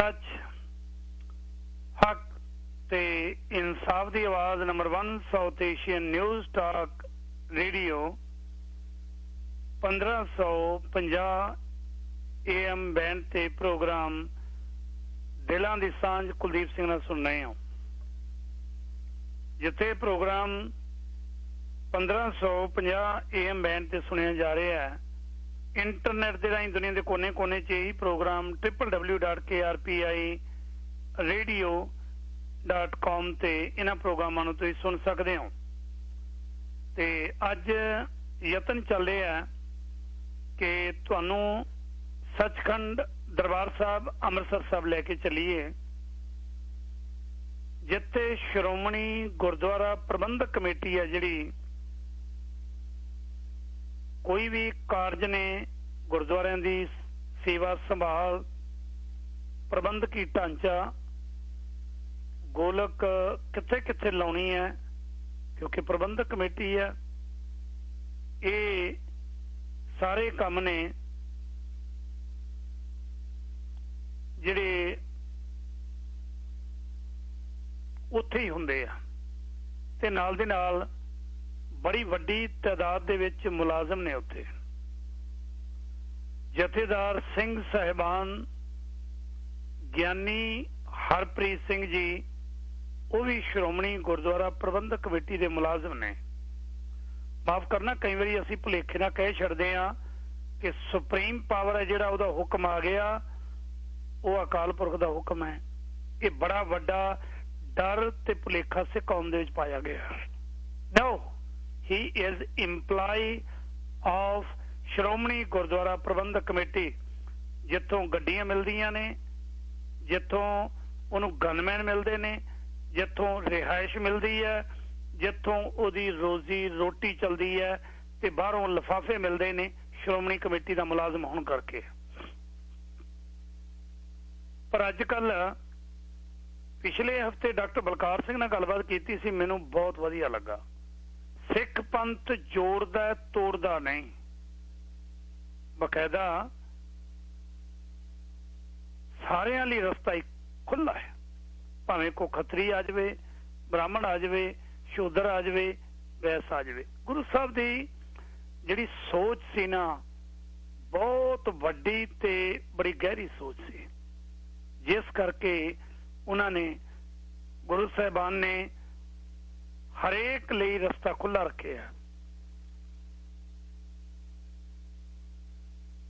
सच हक ते इंसाफ की आवाज़ number 1 south Asian news talk radio 1550 AM band ते प्रोग्राम दिलों की सांझ कुलदीप सिंह नाल सुन रहे हो। जिथे प्रोग्राम 1550 AM बैंड ते सुनिया जा रहा है, इंटरनेट के राही दुनिया के कोने कोने च ही प्रोग्राम www.krpiradio.com ते इन्हां प्रोग्रामां नूं तुसीं सुन सकते हो। ते अज यतन चल रहा है कि तुहानूं सचखंड दरबार साहब अमृतसर साहब लैके चलीए, जिथे श्रोमणी गुरुद्वारा प्रबंधक कमेटी है जिहड़ी कोई भी कारज ने गुरुद्वारियां दी सेवा संभाल प्रबंधकी ढांचा गोलक किथे किथे लाउणी है, क्योंकि प्रबंधक कमेटी है, ये सारे काम ने जिहड़े उत्थे ही हुंदे आ ते नाल दे नाल बड़ी वड्डी तादाद दे विच मुलाजम ने उत्थे। जथेदार सिंह साहिबान ज्ञानी हरप्रीत सिंह जी वो भी श्रोमणी गुरुद्वारा प्रबंधक कमेटी के मुलाजम ने। माफ करना, कई बार असी भुलेखे ना कह छड़दे आ कि सुप्रीम पावर है जिहड़ा उहदा हुक्म आ गया वो अकाल पुरख का हुक्म है। ये बड़ा वड्डा डर ते भुलेखा से कौम दे विच पाया गया। No, he is employee of Shiromani Gurdwara Prabandhak committee, जिथों गड्डियां मिलदियां ने, जिथों उन्हों गनमैन मिलते ने, जिथों रिहायश मिलती है, जिथों उहदी रोजी रोटी चलती है, ते बाहरों लिफाफे मिलते ने श्रोमणी कमेटी का मुलाजम होने करके। पर अजकल पिछले हफ्ते डॉक्टर बलकार सिंह नाल गलबात कीती सी, मैनूं बहुत वधिया लगा। सिख पंथ जोड़दा तोड़दा नहीं, बकायदा सारियां लई रस्ता खुला है। भावें को खतरी आ जाए, ब्राह्मण आ जाए, शूदर आ जाए, वैस आ जाए। गुरु साहब की जिहड़ी सोच सी ना, बहुत वड्डी ते बड़ी गहरी सोच सी, जिस करके उन्होंने गुरु साहिबान ने हरेक लिए रस्ता खुला रखे है।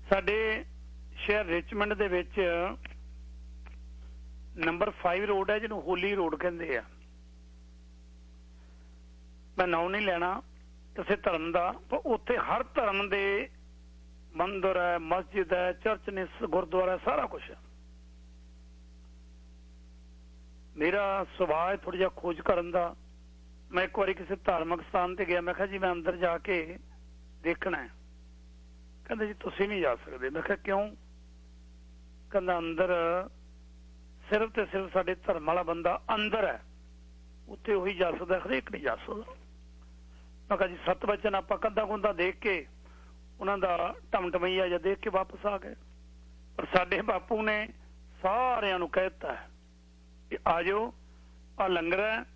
साडे शहर Richmond they which number 5 road है जिन्हों होली रोड कहते हैं। मैं नाम नहीं लेना किसी धर्म का, पर उत्थे हर धर्म के मंदिर है, मस्जिद है, चर्च ने, गुरुद्वारा है, सारा कुछ है। मेरा सुभाव है थोड़ा जिहा खोज करन दा। मैं एक बार किसी धार्मिक स्थान पर गया, मैं कहा जी मैं अंदर जाके देखना है। कहते जी तुसीं नहीं जा सकते। मैं कहा क्यों? कहता अंदर सिर्फ तो सिर्फ साडे धर्म वाला बंदा अंदर है, उत्थे वही जा सकता, हरेक नहीं जा सकता। मैं कहा जी 7 बचन आपां कंधा कुंधा देख के उन्हां दा टमटमैया जा देख के वापस आ गए। पर साडे बापू ने सारिआं नूं कह दित्ता है कि आ जाओ, आ लंगर है,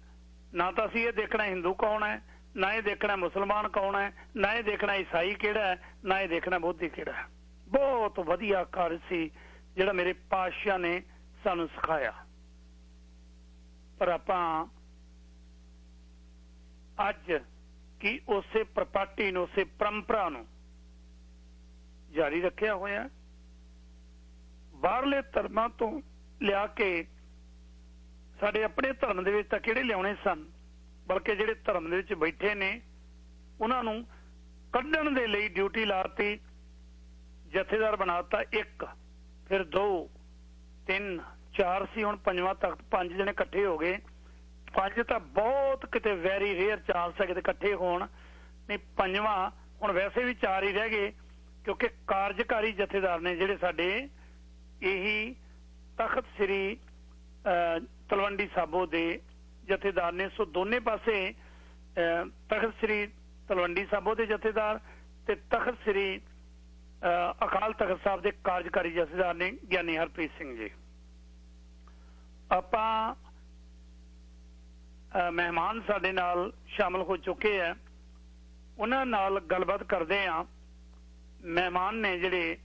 ना तो असीं ये देखना हिंदू कौन है, ना ये देखना मुसलमान कौन है, ना ये देखना ईसाई किहड़ा है, ना ये देखना बौद्धी किहड़ा है। बहुत वधिया कार्य सी जिहड़ा मेरे पातशाह ने सानू सिखाया। पर आपां अज की उसे प्रपाटी नूं, उसे परंपरा नूं जारी रखिया होया। बाहरले धर्मां तो लिया के साडे अपने धर्म दे विच तां किहड़े लियाउणे सन, बल्कि जिहड़े धर्म दे विच बैठे ने उन्हां नूं कढण दे लई ड्यूटी लाती। जथेदार बनाता 1, फिर 2, 3, 4 सी, हुण 5वां तख्त 5 जने इकट्ठे हो गए। 5 तां बहुत किते वैरी रेयर चांस है किते इकट्ठे होण, नहीं 5वां हुण वैसे भी 4 ही रह गए, क्योंकि कार्यकारी जथेदार ने जिहड़े साडे यही तख्त श्री तलवंडी साबो दे जथेदार ने। सो दोने पासे तख्त श्री तलवंडी साबो दे जथेदार ते तख्त श्री अकाल तख्त साहब के कार्यकारी जथेदार ने ज्ञानी हरप्रीत सिंह जी। ਆਪਾਂ ਮਹਿਮਾਨ ਸਾਡੇ ਨਾਲ ਸ਼ਾਮਲ ਹੋ ਚੁੱਕੇ ਆ, ਉਹਨਾਂ ਨਾਲ ਗੱਲਬਾਤ ਕਰਦੇ ਆ। ਮਹਿਮਾਨ ਨੇ ਜਿਹੜੇ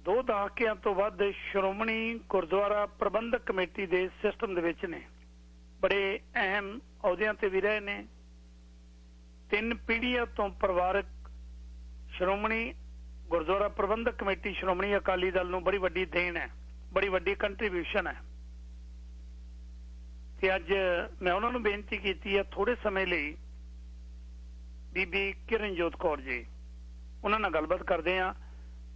2 ਦਹਾਕਿਆਂ ਤੋਂ ਵੱਧ ਸ਼੍ਰੋਮਣੀ ਗੁਰਦੁਆਰਾ ਪ੍ਰਬੰਧਕ ਕਮੇਟੀ ਦੇ ਸਿਸਟਮ ਦੇ ਵਿੱਚ ਨੇ, ਬੜੇ ਅਹਿਮ ਅਹੁਦਿਆਂ ਤੇ ਵੀ ਰਹੇ ਨੇ। 3 ਪੀੜ੍ਹੀਆਂ ਤੋਂ ਪਰਿਵਾਰਕ ਸ਼੍ਰੋਮਣੀ ਗੁਰਦੁਆਰਾ ਪ੍ਰਬੰਧਕ ਕਮੇਟੀ ਸ਼੍ਰੋਮਣੀ ਅਕਾਲੀ ਦਲ ਨੂੰ ਬੜੀ ਵੱਡੀ ਦੇਣ ਹੈ, ਬੜੀ ਵੱਡੀ ਕੰਟਰੀਬਿਊਸ਼ਨ ਹੈ। ਤੇ ਅੱਜ ਮੈਂ ਉਹਨਾਂ ਨੂੰ ਬੇਨਤੀ ਕੀਤੀ ਹੈ ਥੋੜੇ ਸਮੇਂ ਲਈ ਬੀਬੀ ਕਿਰਨਜੋਤ ਕੌਰ ਜੀ, ਉਹਨਾਂ ਨਾਲ ਗੱਲਬਾਤ ਕਰਦੇ ਆ।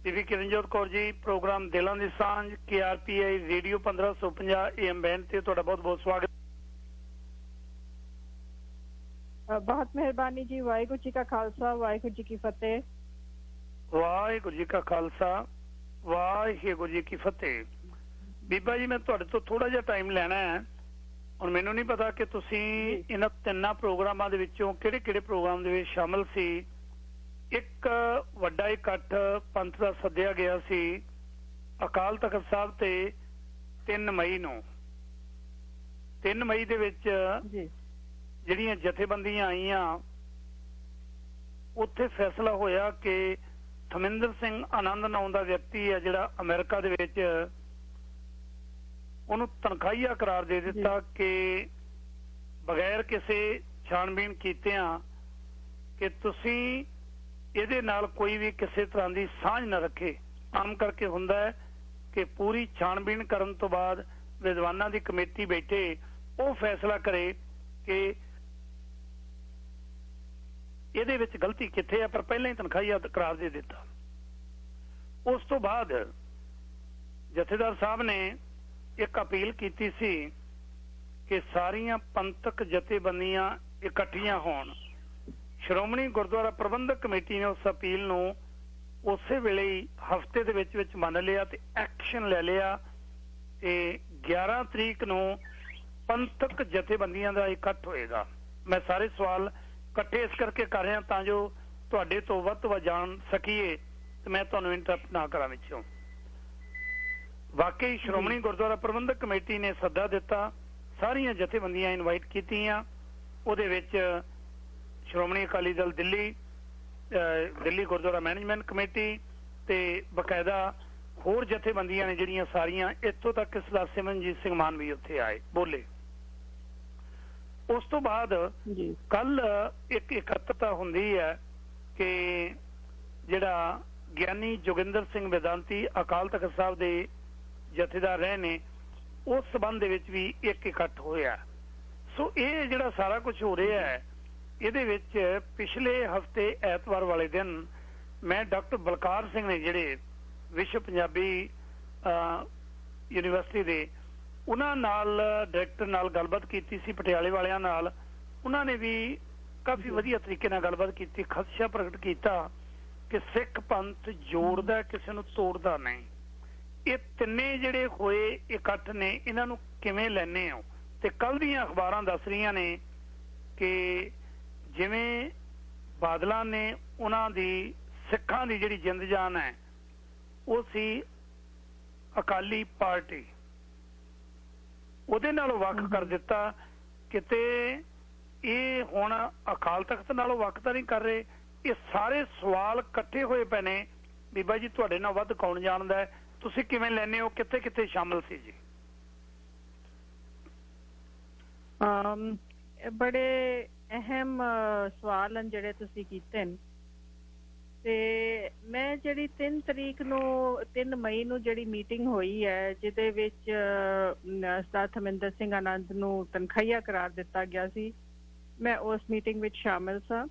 ਬੀਬੀ ਕਿਰਨਜੋਤ ਕੌਰ ਜੀ, ਪ੍ਰੋਗਰਾਮ ਦਿਲਾਂ ਦੀ ਸਾਂਝ KRPI ਰੇਡੀਓ 1550 AM ਬੈਂਡ ਤੇ ਤੁਹਾਡਾ ਬਹੁਤ ਬਹੁਤ ਸਵਾਗਤ। बहुत मेहरबानी जी। वाहिगुरू जी का खालसा, वाहिगुरू जी की फतेह। ਵਾਹਿਗੁਰੂ ਜੀ ਕਾ ਖਾਲਸਾ, ਵਾਹਿਗੁਰੂ ਜੀ ਕੀ ਫਤਿਹ। ਬੀਬਾ ਜੀ, ਮੈਂ ਤੁਹਾਡੇ ਤੋਂ ਥੋੜਾ ਜਿਹਾ ਟਾਈਮ ਲੈਣਾ ਹੈ। ਹੁਣ ਮੈਨੂੰ ਨਹੀਂ ਪਤਾ ਕਿ ਤੁਸੀਂ ਇਹਨਾਂ 3 ਪ੍ਰੋਗਰਾਮਾਂ ਦੇ ਵਿੱਚੋਂ ਕਿਹੜੇ ਕਿਹੜੇ ਪ੍ਰੋਗਰਾਮ ਦੇ ਵਿੱਚ ਸ਼ਾਮਲ ਸੀ। ਇੱਕ ਵੱਡਾ ਇਕੱਠ ਪੰਥ ਦਾ ਸੱਦਿਆ ਗਿਆ ਸੀ ਅਕਾਲ ਤਖਤ ਸਾਹਿਬ ਤੇ 3 ਮਈ ਨੂੰ। 3 ਮਈ ਦੇ ਵਿੱਚ ਜਿਹੜੀਆਂ ਜਥੇਬੰਦੀਆਂ ਆਈਆਂ, ਉੱਥੇ ਫੈਸਲਾ ਹੋਇਆ ਕਿ ਥਮਿੰਦਰ ਸਿੰਘ ਆਨੰਦ ਨਾਮ ਦਾ ਵਿਅਕਤੀ ਹੈ ਜਿਹੜਾ ਅਮਰੀਕਾ ਦੇ ਵਿੱਚ, ਉਹਨੂੰ ਤਨਖਾਹੀਆ ਕਰਾਰ ਦੇ ਦਿੱਤਾ ਕਿ ਬਗੈਰ ਕਿਸੇ ਛਾਣਬੀਣ ਕੀਤਿਆਂ ਕਿ ਤੁਸੀਂ ਇਹਦੇ ਨਾਲ ਕੋਈ ਵੀ ਕਿਸੇ ਤਰ੍ਹਾਂ ਦੀ ਸਾਂਝ ਨਾ ਰੱਖੇ। ਆਮ ਕਰਕੇ ਹੁੰਦਾ ਹੈ ਕਿ ਪੂਰੀ ਛਾਣਬੀਣ ਕਰਨ ਤੋਂ ਬਾਅਦ ਵਿਦਵਾਨਾਂ ਦੀ ਕਮੇਟੀ ਬੈਠੇ, ਉਹ ਫੈਸਲਾ ਕਰੇ ਕਿ ਇਹਦੇ ਵਿੱਚ ਗਲਤੀ ਕਿੱਥੇ ਹੈ, ਪਰ ਪਹਿਲਾਂ ਹੀ ਤਨਖਾਹੀਆ ਕਰਾਰ ਦੇ ਦਿੱਤਾ। ਉਸ ਤੋਂ ਬਾਅਦ ਜਥੇਦਾਰ ਸਾਹਿਬ ਨੇ ਇੱਕ ਅਪੀਲ ਕੀਤੀ ਸੀ ਕਿ ਸਾਰੀਆਂ ਪੰਥਕ ਜਥੇਬੰਦੀਆਂ ਇਕੱਠੀਆਂ ਹੋਣ। ਸ਼੍ਰੋਮਣੀ ਗੁਰਦੁਆਰਾ ਪ੍ਰਬੰਧਕ ਕਮੇਟੀ ਨੇ ਉਸ ਅਪੀਲ ਨੂੰ ਉਸੇ ਵੇਲੇ ਹੀ ਹਫ਼ਤੇ ਦੇ ਵਿੱਚ ਮੰਨ ਲਿਆ ਤੇ ਐਕਸ਼ਨ ਲੈ ਲਿਆ ਤੇ 11 ਤਰੀਕ ਨੂੰ ਪੰਥਕ ਜਥੇਬੰਦੀਆਂ ਦਾ ਇਕੱਠ ਹੋਏਗਾ। ਮੈਂ ਸਾਰੇ ਸਵਾਲ ਇਕੱਠੇ ਇਸ ਕਰਕੇ ਕਰ ਰਿਹਾ ਤਾਂ ਜੋ ਤੁਹਾਡੇ ਤੋਂ ਵੱਧ ਤੋਂ ਵੱਧ ਜਾਣ ਸਕੀਏ ਤੇ ਮੈਂ ਤੁਹਾਨੂੰ ਇੰਟਰਪਟ ਨਾ ਕਰਾਂ ਵਿੱਚੋਂ। ਵਾਕਈ ਸ਼੍ਰੋਮਣੀ ਗੁਰਦੁਆਰਾ ਪ੍ਰਬੰਧਕ ਕਮੇਟੀ ਨੇ ਸੱਦਾ ਦਿੱਤਾ, ਸਾਰੀਆਂ ਜਥੇਬੰਦੀਆਂ ਇਨਵਾਈਟ ਕੀਤੀਆਂ। ਉਹਦੇ ਵਿੱਚ ਸ਼੍ਰੋਮਣੀ ਅਕਾਲੀ ਦਲ ਦਿੱਲੀ ਗੁਰਦੁਆਰਾ ਮੈਨੇਜਮੈਂਟ ਕਮੇਟੀ ਤੇ ਬਕਾਇਦਾ ਹੋਰ ਜਥੇਬੰਦੀਆਂ ਨੇ ਜਿਹੜੀਆਂ ਸਾਰੀਆਂ, ਇੱਥੋਂ ਤੱਕ ਕਿ ਸਰਦਾਰ ਸਿਮਰਨਜੀਤ ਸਿੰਘ ਮਾਨ ਵੀ ਉੱਥੇ ਆਏ, ਬੋਲੇ। ਉਸ ਤੋਂ ਬਾਅਦ ਕੱਲ ਇੱਕ ਇਕੱਤਰਤਾ ਹੁੰਦੀ ਹੈ ਕਿ ਜਿਹੜਾ ਗਿਆਨੀ ਜੋਗਿੰਦਰ ਸਿੰਘ ਵੇਦਾਂਤੀ ਅਕਾਲ ਤਖਤ ਸਾਹਿਬ ਦੇ ਜਥੇਦਾਰ ਰਹੇ ਨੇ, ਉਸ ਸਬੰਧ ਦੇ ਵਿੱਚ ਵੀ ਇੱਕ ਇਕੱਠ ਹੋਇਆ। ਸੋ ਇਹ ਜਿਹੜਾ ਸਾਰਾ ਕੁਝ ਹੋ ਰਿਹਾ ਹੈ, ਇਹਦੇ ਵਿੱਚ ਪਿਛਲੇ ਹਫ਼ਤੇ ਐਤਵਾਰ ਵਾਲੇ ਦਿਨ ਮੈਂ ਡਾਕਟਰ ਬਲਕਾਰ ਸਿੰਘ ਨੇ ਜਿਹੜੇ ਵਿਸ਼ਵ ਪੰਜਾਬੀ ਯੂਨੀਵਰਸਿਟੀ ਦੇ, ਉਹਨਾਂ ਨਾਲ ਡਾਇਰੈਕਟਰ ਨਾਲ ਗੱਲਬਾਤ ਕੀਤੀ ਸੀ, ਪਟਿਆਲੇ ਵਾਲਿਆਂ ਨਾਲ। ਉਹਨਾਂ ਨੇ ਵੀ ਕਾਫੀ ਵਧੀਆ ਤਰੀਕੇ ਨਾਲ ਗੱਲਬਾਤ ਕੀਤੀ, ਖਦਸ਼ਾ ਪ੍ਰਗਟ ਕੀਤਾ ਕਿ ਸਿੱਖ ਪੰਥ ਜੋੜਦਾ, ਕਿਸੇ ਨੂੰ ਤੋੜਦਾ ਨਹੀਂ। ਇਹ ਤਿੰਨੇ ਜਿਹੜੇ ਹੋਏ ਇਕੱਠ ਨੇ, ਇਹਨਾਂ ਨੂੰ ਕਿਵੇਂ ਲੈਣੇ ਹੋ? ਤੇ ਕੱਲ ਦੀਆਂ ਅਖਬਾਰਾਂ ਦੱਸ ਰਹੀਆਂ ਨੇ ਕਿ ਜਿਵੇਂ ਬਾਦਲਾਂ ਨੇ ਉਹਨਾਂ ਦੀ ਸਿੱਖਾਂ ਦੀ ਜਿਹੜੀ ਜਿੰਦ ਜਾਨ ਹੈ ਉਹ ਸੀ ਅਕਾਲੀ ਪਾਰਟੀ, ਉਹਦੇ ਨਾਲੋਂ ਵੱਖ ਕਰ ਦਿੱਤਾ। ਕਿਤੇ ਇਹ ਹੁਣ ਅਕਾਲ ਤਖਤ ਨਾਲੋਂ ਵੱਖ ਤਾਂ ਨਹੀਂ ਕਰ ਰਹੇ। ਇਹ ਸਾਰੇ ਸਵਾਲ ਇਕੱਠੇ ਹੋਏ ਪਏ ਨੇ। ਬੀਬਾ ਜੀ, ਤੁਹਾਡੇ ਨਾਲ ਵੱਧ ਕੌਣ ਜਾਣਦਾ ਹੈ, ਤੁਸੀਂ ਕਿਵੇਂ ਲੈਣੇ ਹੋ, ਕਿੱਥੇ ਕਿੱਥੇ ਸ਼ਾਮਲ ਸੀ ਜੀ? ਬੜੇ ਅਹਿਮ ਸਵਾਲ ਹਨ ਜਿਹੜੇ ਤੁਸੀਂ ਕੀਤੇ ਨੇ। ਤੇ ਮੈਂ ਜਿਹੜੀ 3 ਮਈ ਨੂੰ ਜਿਹੜੀ ਮੀਟਿੰਗ ਹੋਈ ਹੈ, ਜਿਹਦੇ ਵਿੱਚ ਸਰਦਾਰ ਥਮਿੰਦਰ ਸਿੰਘ ਆਨੰਦ ਨੂੰ ਤਨਖਾਹੀਆ ਕਰਾਰ ਦਿੱਤਾ ਗਿਆ ਸੀ, ਮੈਂ ਉਸ ਮੀਟਿੰਗ ਵਿੱਚ ਸ਼ਾਮਿਲ ਸਾਂ।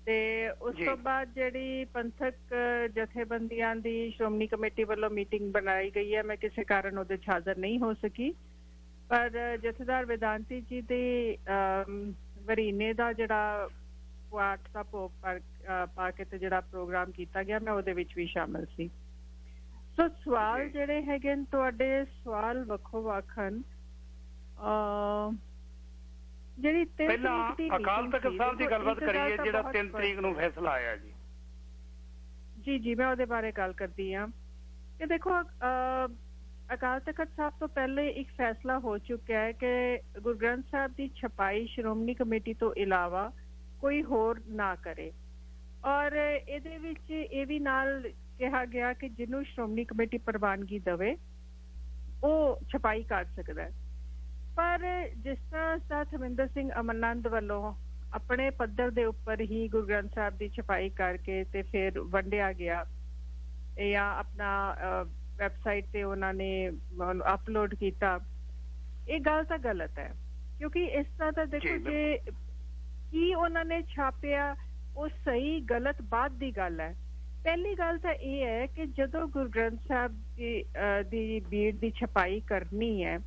ਤੇ ਉਸ ਤੋਂ ਬਾਅਦ ਜਿਹੜੀ ਪੰਥਕ ਜਥੇਬੰਦੀਆਂ ਦੀ ਸ਼੍ਰੋਮਣੀ ਕਮੇਟੀ ਵੱਲੋਂ ਮੀਟਿੰਗ ਬਣਾਈ ਗਈ ਹੈ, ਮੈਂ ਕਿਸੇ ਕਾਰਨ ਉਹਦੇ 'ਚ ਹਾਜ਼ਰ ਨਹੀਂ ਹੋ ਸਕੀ। ਪਰ ਜਥੇਦਾਰ ਵੇਦਾਂਤੀ ਜੀ ਦੇ ਵਰੀਨੇ ਦਾ ਜਿਹੜਾ ਪਾਠ ਦਾ ਭੋਗ ਪਾ ਕੇ ਤੇ ਜਿਹੜਾ ਪ੍ਰੋਗਰਾਮ ਕੀਤਾ ਗਿਆ, ਮੈਂ ਉਹਦੇ ਵਿੱਚ ਵੀ ਸ਼ਾਮਿਲ ਸੀ। ਸੋ ਸਵਾਲ ਜਿਹੜੇ ਹੈਗੇ ਨੇ ਤੁਹਾਡੇ, ਸਵਾਲ ਵੱਖੋ ਵੱਖ ਹਨ। ਜਿਹੜੀ ਪਹਿਲਾਂ ਅਕਾਲ ਤਖਤ ਸਾਹਿਬ ਦੀ ਗੱਲਬਾਤ ਕਰੀਏ, ਜਿਹੜਾ 3 ਤਰੀਕ ਨੂੰ ਫੈਸਲਾ ਆਇਆ ਜੀ। ਜੀ ਮੈਂ ਉਹਦੇ ਬਾਰੇ ਗੱਲ ਕਰਦੀ ਹਾਂ ਕਿ ਦੇਖੋ, ਅਕਾਲ ਤਖਤ ਸਾਹਿਬ ਤੋਂ ਪਹਿਲੇ ਇੱਕ ਫੈਸਲਾ ਹੋ ਚੁੱਕਿਆ ਹੈ ਕਿ ਗੁਰੂ ਗ੍ਰੰਥ ਸਾਹਿਬ ਦੀ ਛਪਾਈ ਸ਼੍ਰੋਮਣੀ ਕਮੇਟੀ ਤੋਂ ਇਲਾਵਾ ਕੋਈ ਹੋਰ ਨਾ ਕਰੇ। ਔਰ ਇਹਦੇ ਵਿੱਚ ਇਹ ਵੀ ਨਾਲ ਕਿਹਾ ਗਿਆ ਕਿ ਜਿਹਨੂੰ ਸ਼੍ਰੋਮਣੀ ਕਮੇਟੀ ਪ੍ਰਵਾਨਗੀ ਦੇਵੇ ਉਹ ਛਪਾਈ ਕਰ ਸਕਦਾ ਹੈ। ਪਰ ਜਿਸ ਤਰ੍ਹਾਂ ਸਾਹਿਬ ਹਰਮਿੰਦਰ ਸਿੰਘ ਅਮਰਨੰਦ ਵੱਲੋਂ ਆਪਣੇ ਪੱਧਰ ਦੇ ਉੱਪਰ ਹੀ ਗੁਰੂ ਗ੍ਰੰਥ ਸਾਹਿਬ ਦੀ ਛਪਾਈ ਕਰਕੇ ਤੇ ਫਿਰ ਵੰਡਿਆ ਗਿਆ ਜਾਂ ਆਪਣਾ ਵੈਬਸਾਈਟ ਤੇ ਉਹਨਾਂ ਨੇ ਅਪਲੋਡ ਕੀਤਾ, ਇਹ ਗੱਲ ਤਾਂ ਗਲਤ ਹੈ। ਕਿਉਂਕਿ ਇਸ ਤਰ੍ਹਾਂ ਤਾਂ ਦੇਖੋ ਜੇ ਕੀ ਉਹਨਾਂ ਨੇ ਛਾਪਿਆ ਉਹ ਸਹੀ ਗਲਤ ਬਾਤ ਦੀ ਗੱਲ ਹੈ। ਪਹਿਲੀ ਗੱਲ ਤਾਂ ਇਹ ਹੈ ਕਿ ਜਦੋਂ ਗੁਰੂ ਗ੍ਰੰਥ ਸਾਹਿਬ ਦੀ ਬੀੜ ਦੀ ਛਪਾਈ ਕਰਨੀ ਹੈ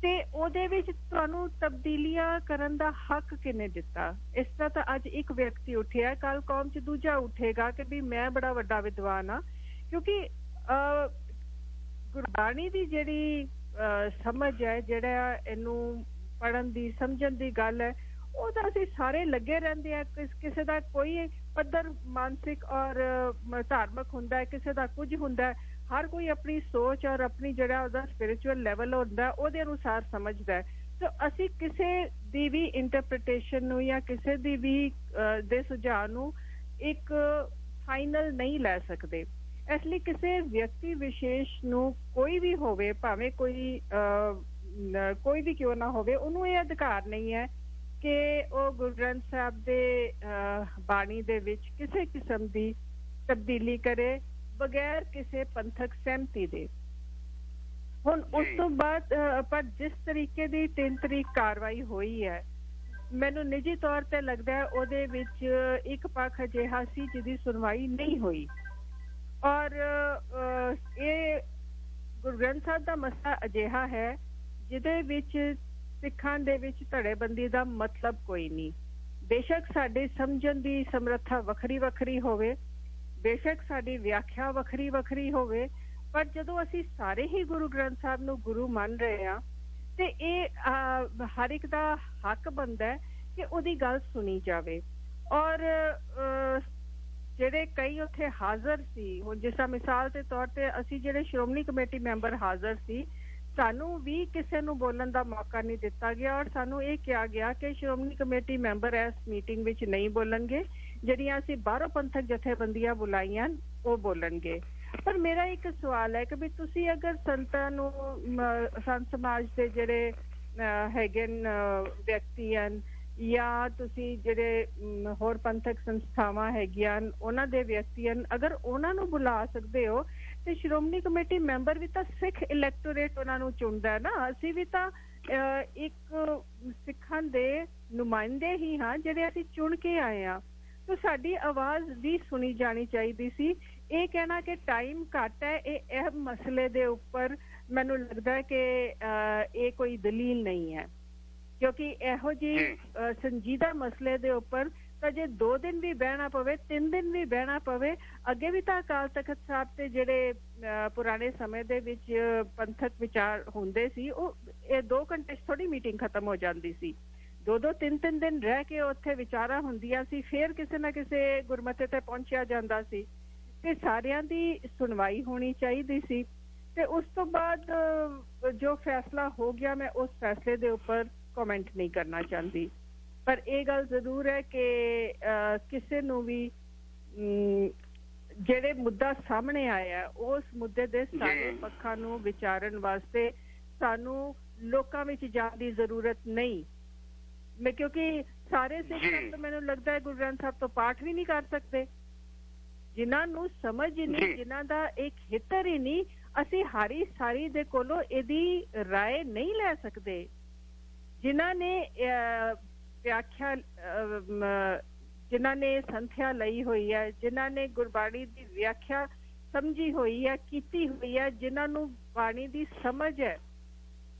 ਤੇ ਉਹਦੇ ਵਿੱਚ ਤੁਹਾਨੂੰ ਤਬਦੀਲੀਆਂ ਕਰਨ ਦਾ ਹੱਕ ਕਿਹਨੇ ਦਿੱਤਾ? ਇਸ ਤਰ੍ਹਾਂ ਤਾਂ ਅੱਜ ਇੱਕ ਵਿਅਕਤੀ ਉੱਠਿਆ, ਕੱਲ ਕੌਮ 'ਚ ਦੂਜਾ ਉੱਠੇਗਾ ਕਿ ਵੀ ਮੈਂ ਬੜਾ ਵੱਡਾ ਵਿਦਵਾਨ ਹਾਂ। ਕਿਉਂਕਿ ਗੁਰਬਾਣੀ ਦੀ ਜਿਹੜੀ ਸਮਝ ਹੈ, ਜਿਹੜਾ ਇਹਨੂੰ ਪੜ੍ਹਨ ਦੀ ਸਮਝਣ ਦੀ ਗੱਲ ਹੈ, ਉਹ ਤਾਂ ਅਸੀਂ ਸਾਰੇ ਲੱਗੇ ਰਹਿੰਦੇ ਆ। ਕਿਸੇ ਦਾ ਕੋਈ ਪੱਧਰ ਮਾਨਸਿਕ ਔਰ ਧਾਰਮਿਕ ਹੁੰਦਾ ਹੈ, ਕਿਸੇ ਦਾ ਕੁਝ ਹੁੰਦਾ ਹੈ। ਹਰ ਕੋਈ ਆਪਣੀ ਸੋਚ ਔਰ ਆਪਣੀ ਜਿਹੜਾ ਉਹਦਾ ਸਪਿਰਿਚੁਅਲ ਲੈਵਲ ਹੁੰਦਾ ਉਹਦੇ ਅਨੁਸਾਰ ਸਮਝਦਾ ਹੈ। ਤਾਂ ਅਸੀਂ ਕਿਸੇ ਦੀ ਵੀ ਇੰਟਰਪ੍ਰੀਟੇਸ਼ਨ ਨੂੰ ਜਾਂ ਕਿਸੇ ਦੀ ਵੀ ਦੇ ਸੁਝਾਅ ਨੂੰ ਇੱਕ ਫਾਈਨਲ ਨਹੀਂ ਲੈ ਸਕਦੇ। ਇਸ ਲਈ ਕਿਸੇ ਵਿਅਕਤੀ ਵਿਸ਼ੇਸ਼ ਨੂੰ ਕੋਈ ਵੀ ਹੋਵੇ, ਭਾਵੇਂ ਕੋਈ ਵੀ ਕਿਉਂ ਨਾ ਹੋਵੇ, ਉਹਨੂੰ ਇਹ ਅਧਿਕਾਰ ਨਹੀਂ ਹੈ ਕਿ ਉਹ ਗੁਰੂ ਗ੍ਰੰਥ ਸਾਹਿਬ ਦੇ ਬਾਣੀ ਦੇ ਵਿੱਚ ਕਿਸੇ ਕਿਸਮ ਦੀ ਤਬਦੀਲੀ ਕਰੇ ਬਗੈਰ ਕਿਸੇ ਪੰਥਕ ਸਹਿਮਤੀ ਦੇ। ਹੁਣ ਉਸ ਤੋਂ ਬਾਅਦ ਪਰ ਜਿਸ ਤਰੀਕੇ ਦੀ 3 ਤਰੀਕ ਕਾਰਵਾਈ ਹੋਈ ਹੈ, ਮੈਨੂੰ ਨਿੱਜੀ ਤੌਰ ਤੇ ਲੱਗਦਾ ਹੈ ਉਹਦੇ ਵਿੱਚ ਇੱਕ ਪੱਖ ਅਜਿਹਾ ਸੀ ਜਿਹਦੀ ਸੁਣਵਾਈ ਨਹੀਂ ਹੋਈ। ਔਰ ਇਹ ਗੁਰੂ ਗ੍ਰੰਥ ਸਾਹਿਬ ਦਾ ਮਸਲਾ ਅਜਿਹਾ ਹੈ ਜਿਹਦੇ ਵਿੱਚ ਸਿੱਖਾਂ ਦੇ ਵਿੱਚ ਧੜੇਬੰਦੀ ਦਾ ਮਤਲਬ ਕੋਈ ਨਹੀਂ। ਬੇਸ਼ੱਕ ਸਾਡੀ ਸਮਝਣ ਦੀ ਸਮਰੱਥਾ ਵੱਖਰੀ ਵੱਖਰੀ ਹੋਵੇ, ਬੇਸ਼ੱਕ ਸਾਡੀ ਵਿਆਖਿਆ ਵੱਖਰੀ ਵੱਖਰੀ ਹੋਵੇ, ਪਰ ਜਦੋਂ ਅਸੀਂ ਸਾਰੇ ਹੀ ਗੁਰੂ ਗ੍ਰੰਥ ਸਾਹਿਬ ਨੂੰ ਗੁਰੂ ਮੰਨ ਰਹੇ ਹਾਂ ਤੇ ਇਹ ਹਰ ਇੱਕ ਦਾ ਹੱਕ ਬਣਦਾ ਹੈ ਕਿ ਉਹਦੀ ਗੱਲ ਸੁਣੀ ਜਾਵੇ। ਔਰ ਜਿਹੜੇ ਕਈ ਉੱਥੇ ਹਾਜ਼ਰ ਸੀ, ਹੁਣ ਜਿਸ ਤਰ੍ਹਾਂ ਮਿਸਾਲ ਦੇ ਤੌਰ ਤੇ ਅਸੀਂ ਜਿਹੜੇ ਸ਼੍ਰੋਮਣੀ ਕਮੇਟੀ ਮੈਂਬਰ ਹਾਜ਼ਰ ਸੀ, ਸਾਨੂੰ ਵੀ ਕਿਸੇ ਨੂੰ ਬੋਲਣ ਦਾ ਮੌਕਾ ਨਹੀਂ ਦਿੱਤਾ ਗਿਆ ਔਰ ਸਾਨੂੰ ਇਹ ਕਿਹਾ ਗਿਆ ਕਿ ਸ਼੍ਰੋਮਣੀ ਕਮੇਟੀ ਮੈਂਬਰ ਇਸ ਮੀਟਿੰਗ ਵਿੱਚ ਨਹੀਂ ਬੋਲਣਗੇ, ਜਿਹੜੀਆਂ ਅਸੀਂ ਬਾਹਰੋਂ ਪੰਥਕ ਜਥੇਬੰਦੀਆਂ ਬੁਲਾਈਆਂ ਉਹ ਬੋਲਣਗੇ। ਪਰ ਮੇਰਾ ਇੱਕ ਸਵਾਲ ਹੈ ਕਿ ਵੀ ਤੁਸੀਂ ਅਗਰ ਸੰਤਾਂ ਨੂੰ, ਸੰਤ ਸਮਾਜ ਦੇ ਜਿਹੜੇ ਹੈਗੇ ਵਿਅਕਤੀ ਹਨ ਜਾਂ ਤੁਸੀਂ ਜਿਹੜੇ ਹੋਰ ਪੰਥਕ ਸੰਸਥਾਵਾਂ ਹੈਗੀਆਂ ਉਹਨਾਂ ਦੇ ਵਿਅਕਤੀ ਹਨ, ਅਗਰ ਉਹਨਾਂ ਨੂੰ ਬੁਲਾ ਸਕਦੇ ਹੋ ਤੇ ਸ਼੍ਰੋਮਣੀ ਕਮੇਟੀ ਮੈਂਬਰ ਵੀ ਤਾਂ ਸਿੱਖ ਇਲੈਕਟੋਰੇਟ ਉਹਨਾਂ ਨੂੰ ਚੁਣਦਾ ਹੈ ਨਾ। ਅਸੀਂ ਵੀ ਤਾਂ ਇੱਕ ਸਿੱਖਾਂ ਦੇ ਨੁਮਾਇੰਦੇ ਹੀ ਹਾਂ ਜਿਹੜੇ ਅਸੀਂ ਚੁਣ ਕੇ ਆਏ ਹਾਂ। ਤਾਂ ਸਾਡੀ ਆਵਾਜ਼ ਵੀ ਸੁਣੀ ਜਾਣੀ ਚਾਹੀਦੀ ਸੀ। ਇਹ ਕਹਿਣਾ ਕਿ ਟਾਈਮ ਘੱਟ ਹੈ, ਇਹ ਮਸਲੇ ਦੇ ਉੱਪਰ ਮੈਨੂੰ ਲੱਗਦਾ ਹੈ ਕਿ ਇਹ ਕੋਈ ਦਲੀਲ ਨਹੀਂ ਹੈ, ਕਿਉਂਕਿ ਇਹੋ ਜਿਹੀ ਸੰਜੀਦਾ ਮਸਲੇ ਦੇ ਉੱਪਰ ਤਾਂ ਜੇ 2 ਦਿਨ ਵੀ ਬਹਿਣਾ ਪਵੇ, 3 ਦਿਨ ਵੀ ਬਹਿਣਾ ਪਵੇ। ਅੱਗੇ ਵੀ ਤਾਂ ਅਕਾਲ ਤਖਤ ਸਾਹਿਬ ਤੇ ਜਿਹੜੇ ਪੁਰਾਣੇ ਸਮੇਂ ਦੇ ਵਿੱਚ ਪੰਥਕ ਵਿਚਾਰ ਹੁੰਦੇ ਸੀ, ਉਹ ਇਹ 2 ਘੰਟੇ 'ਚ ਥੋੜੀ ਮੀਟਿੰਗ ਖਤਮ ਹੋ ਜਾਂਦੀ ਸੀ। 2-2 3-3 ਦਿਨ ਰਹਿ ਕੇ ਉੱਥੇ ਵਿਚਾਰਾਂ ਹੁੰਦੀਆਂ ਸੀ, ਫਿਰ ਕਿਸੇ ਨਾ ਕਿਸੇ ਗੁਰਮਤੇ ਤੇ ਪਹੁੰਚਿਆ ਜਾਂਦਾ ਸੀ ਤੇ ਸਾਰਿਆਂ ਦੀ ਸੁਣਵਾਈ ਹੋਣੀ ਚਾਹੀਦੀ ਸੀ। ਤੇ ਉਸ ਤੋਂ ਬਾਅਦ ਜੋ ਫੈਸਲਾ ਹੋ ਗਿਆ, ਮੈਂ ਉਸ ਫੈਸਲੇ ਦੇ ਉੱਪਰ ਕਮੈਂਟ ਨਹੀਂ ਕਰਨਾ ਚਾਹੁੰਦੀ। ਪਰ ਇਹ ਗੱਲ ਜ਼ਰੂਰ ਹੈ ਕਿ ਕਿਸੇ ਨੂੰ ਵੀ ਜਿਹੜੇ ਮੁੱਦਾ ਸਾਹਮਣੇ ਆਇਆ ਉਸ ਮੁੱਦੇ ਦੇ ਸਾਰੇ ਪੱਖਾਂ ਨੂੰ ਵਿਚਾਰਨ ਵਾਸਤੇ ਸਾਨੂੰ ਲੋਕਾਂ ਵਿੱਚ ਜਾਣ ਦੀ ਜ਼ਰੂਰਤ ਨਹੀਂ। ਮੈਂ ਕਿਉਂਕਿ ਸਾਰੇ ਸਿੱਖ ਮੈਨੂੰ ਲੱਗਦਾ ਹੈ ਗੁਰੂ ਗ੍ਰੰਥ ਸਾਹਿਬ ਤੋਂ ਪਾਠ ਵੀ ਨਹੀਂ ਕਰ ਸਕਦੇ, ਜਿਨ੍ਹਾਂ ਨੂੰ ਸਮਝ ਹੀ ਨਹੀਂ, ਜਿਨ੍ਹਾਂ ਦਾ ਇੱਕ ਹਿੱਤਰ ਹੀ ਨਹੀਂ, ਅਸੀਂ ਹਾਰੀ ਸਾਰੀ ਦੇ ਕੋਲੋਂ ਇਹਦੀ ਰਾਏ ਨਹੀਂ ਲੈ ਸਕਦੇ। ਜਿਨ੍ਹਾਂ ਨੇ ਵਿਆਖਿਆ, ਜਿਨ੍ਹਾਂ ਨੇ ਸੰਥਿਆ ਲਈ ਹੋਈ ਹੈ, ਜਿਨ੍ਹਾਂ ਨੇ ਗੁਰਬਾਣੀ ਦੀ ਵਿਆਖਿਆ ਸਮਝੀ ਹੋਈ ਹੈ, ਕੀਤੀ ਹੋਈ ਹੈ, ਜਿਨ੍ਹਾਂ ਨੂੰ ਬਾਣੀ ਦੀ ਸਮਝ ਹੈ,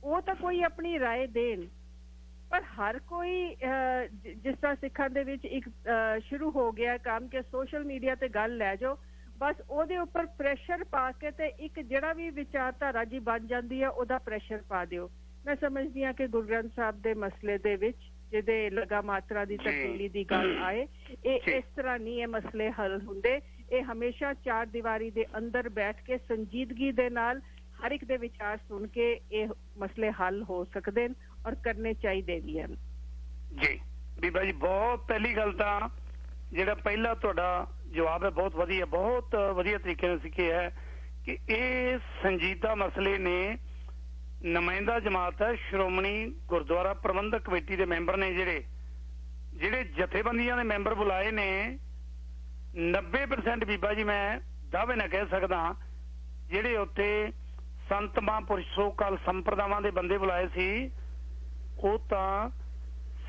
ਉਹ ਤਾਂ ਕੋਈ ਆਪਣੀ ਰਾਏ ਦੇਣ। ਪਰ ਹਰ ਕੋਈ ਜਿਸ ਤਰ੍ਹਾਂ ਸਿੱਖਾਂ ਦੇ ਵਿੱਚ ਇੱਕ ਸ਼ੁਰੂ ਹੋ ਗਿਆ ਕੰਮ ਕਿ ਸੋਸ਼ਲ ਮੀਡੀਆ ਤੇ ਗੱਲ ਲੈ ਜਾਓ, ਬਸ ਉਹਦੇ ਉੱਪਰ ਪ੍ਰੈਸ਼ਰ ਪਾ ਕੇ ਤੇ ਇੱਕ ਜਿਹੜਾ ਵੀ ਵਿਚਾਰਧਾਰਾ ਜੀ ਬਣ ਜਾਂਦੀ ਹੈ ਉਹਦਾ ਪ੍ਰੈਸ਼ਰ ਪਾ ਦਿਓ। ਮੈਂ ਸਮਝਦੀ ਹਾਂ ਕਿ ਗੁਰੂ ਗ੍ਰੰਥ ਸਾਹਿਬ ਦੇ ਮਸਲੇ ਦੇ ਵਿੱਚ ਜਿਹਦੇ ਲਗਾ ਮਾਤਰਾ ਦੀ ਤਬਦੀਲੀ ਦੀ ਗੱਲ ਆਏ, ਇਹ ਇਸ ਤਰ੍ਹਾਂ ਨਹੀਂ ਇਹ ਮਸਲੇ ਹੱਲ ਹੁੰਦੇ। ਇਹ ਹਮੇਸ਼ਾ 4 ਦੀਵਾਰੀ ਦੇ ਅੰਦਰ ਬੈਠ ਕੇ ਸੰਜੀਦਗੀ ਦੇ ਨਾਲ ਹਰ ਇੱਕ ਦੇ ਵਿਚਾਰ ਸੁਣ ਕੇ ਇਹ ਮਸਲੇ ਹੱਲ ਹੋ ਸਕਦੇ ਨੇ ਔਰ ਕਰਨੇ ਚਾਹੀਦੇ ਵੀ ਹਨ। ਜੀ ਬੀਬਾ ਜੀ, ਬਹੁਤ ਪਹਿਲੀ ਗੱਲ ਤਾਂ ਜਿਹੜਾ ਪਹਿਲਾ ਤੁਹਾਡਾ ਜਵਾਬ ਹੈ ਬਹੁਤ ਵਧੀਆ ਤਰੀਕੇ ਨਾਲ ਸਿੱਖਿਆ ਹੈ ਕਿ ਇਹ ਸੰਜੀਦਾ ਮਸਲੇ ਨੇ। ਨੁਮਾਇੰਦਾ ਜਮਾਤ ਹੈ, ਸ਼੍ਰੋਮਣੀ ਗੁਰਦੁਆਰਾ ਪ੍ਰਬੰਧਕ ਕਮੇਟੀ ਦੇ ਮੈਂਬਰ ਨੇ ਜਿਹੜੇ ਜਥੇਬੰਦੀਆਂ ਦੇ ਮੈਂਬਰ ਬੁਲਾਏ ਨੇ 90% ਬੀਬਾ ਜੀ ਮੈਂ ਦਾਅਵੇ ਨਾਲ ਕਹਿ ਸਕਦਾ ਜਿਹੜੇ ਉੱਥੇ ਸੰਤ ਮਹਾਂਪੁਰਸ਼ ਸੋ ਕਾਲ ਸੰਪਰਦਾਵਾਂ ਦੇ ਬੰਦੇ ਬੁਲਾਏ ਸੀ ਉਹ ਤਾਂ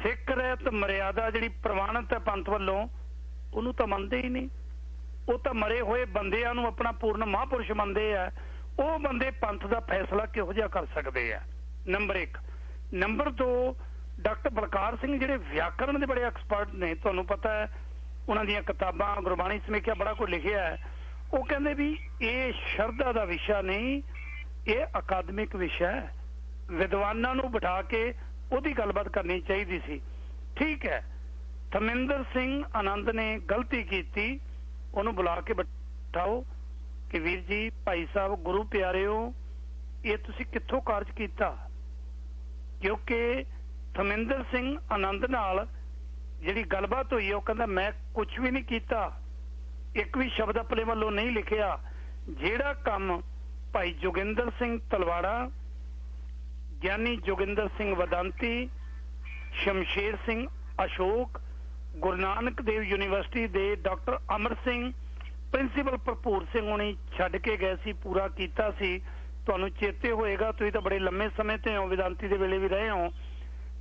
ਸਿੱਖ ਰਹਿਤ ਮਰਿਆਦਾ ਜਿਹੜੀ ਪ੍ਰਵਾਨਿਤ ਹੈ ਪੰਥ ਵੱਲੋਂ ਉਹਨੂੰ ਤਾਂ ਮੰਨਦੇ ਹੀ ਨਹੀਂ। ਉਹ ਤਾਂ ਮਰੇ ਹੋਏ ਬੰਦਿਆਂ ਨੂੰ ਆਪਣਾ ਪੂਰਨ ਮਹਾਂਪੁਰਸ਼ ਮੰਨਦੇ ਆ। ਉਹ ਬੰਦੇ ਪੰਥ ਦਾ ਫੈਸਲਾ ਕਿਹੋ ਜਿਹਾ ਕਰ ਸਕਦੇ ਆ? Number 1। Number 2, doctor Balkar Singh ਜਿਹੜੇ ਵਿਆਕਰਣ ਦੇ ਬੜੇ ਐਕਸਪਰਟ ਨੇ, ਤੁਹਾਨੂੰ ਪਤਾ ਹੈ ਉਹਨਾਂ ਦੀਆਂ ਕਿਤਾਬਾਂ ਗੁਰਬਾਣੀ ਸਮੀਖਿਆ ਬੜਾ ਕੁਝ ਲਿਖਿਆ ਹੈ। ਉਹ ਕਹਿੰਦੇ ਵੀ ਇਹ ਸ਼ਰਧਾ ਦਾ ਵਿਸ਼ਾ ਨਹੀਂ, ਇਹ ਅਕਾਦਮਿਕ ਵਿਸ਼ਾ ਹੈ। ਵਿਦਵਾਨਾਂ ਨੂੰ ਬਿਠਾ ਕੇ ਉਹਦੀ ਗੱਲਬਾਤ ਕਰਨੀ ਚਾਹੀਦੀ ਸੀ। ਠੀਕ ਹੈ, ਧਰਮਿੰਦਰ ਸਿੰਘ ਆਨੰਦ ਨੇ ਗਲਤੀ ਕੀਤੀ, ਉਹਨੂੰ ਬੁਲਾ ਕੇ ਬਿਠਾਓ ਕਿ ਵੀਰ ਜੀ, ਭਾਈ ਸਾਹਿਬ, ਗੁਰੂ ਪਿਆਰਿਓ, ਇਹ ਤੁਸੀਂ ਕਿੱਥੋਂ ਕਾਰਜ ਕੀਤਾ? ਕਿਉਂਕਿ ਧਰਮਿੰਦਰ ਸਿੰਘ ਆਨੰਦ ਨਾਲ ਜਿਹੜੀ ਗੱਲਬਾਤ ਹੋਈ ਉਹ ਕਹਿੰਦਾ ਮੈਂ ਕੁਝ ਵੀ ਨਹੀਂ ਕੀਤਾ, ਇੱਕ ਵੀ ਸ਼ਬਦ ਆਪਣੇ ਵੱਲੋਂ ਨਹੀਂ ਲਿਖਿਆ। ਜਿਹੜਾ ਕੰਮ ਭਾਈ ਜੋਗਿੰਦਰ ਸਿੰਘ ਤਲਵਾੜਾ, ਗਿਆਨੀ ਜੋਗਿੰਦਰ ਸਿੰਘ ਵਦਾਂਤੀ, ਸ਼ਮਸ਼ੇਰ ਸਿੰਘ ਅਸ਼ੋਕ, ਗੁਰੂ ਨਾਨਕ ਦੇਵ ਯੂਨੀਵਰਸਿਟੀ ਦੇ ਡਾਕਟਰ ਅਮਰ ਸਿੰਘ, ਪ੍ਰਿੰਸੀਪਲ ਭਰਪੂਰ ਸਿੰਘ ਹੋਣੀ ਛੱਡ ਕੇ ਗਏ ਸੀ, ਪੂਰਾ ਕੀਤਾ ਸੀ। ਤੁਹਾਨੂੰ ਚੇਤੇ ਹੋਏਗਾ, ਤੁਸੀਂ ਤਾਂ ਬੜੇ ਲੰਮੇ ਸਮੇਂ ਤੇ ਹੋ, ਵੇਦਾਂਤੀ ਦੇ ਵੇਲੇ ਵੀ ਰਹੇ ਹੋ।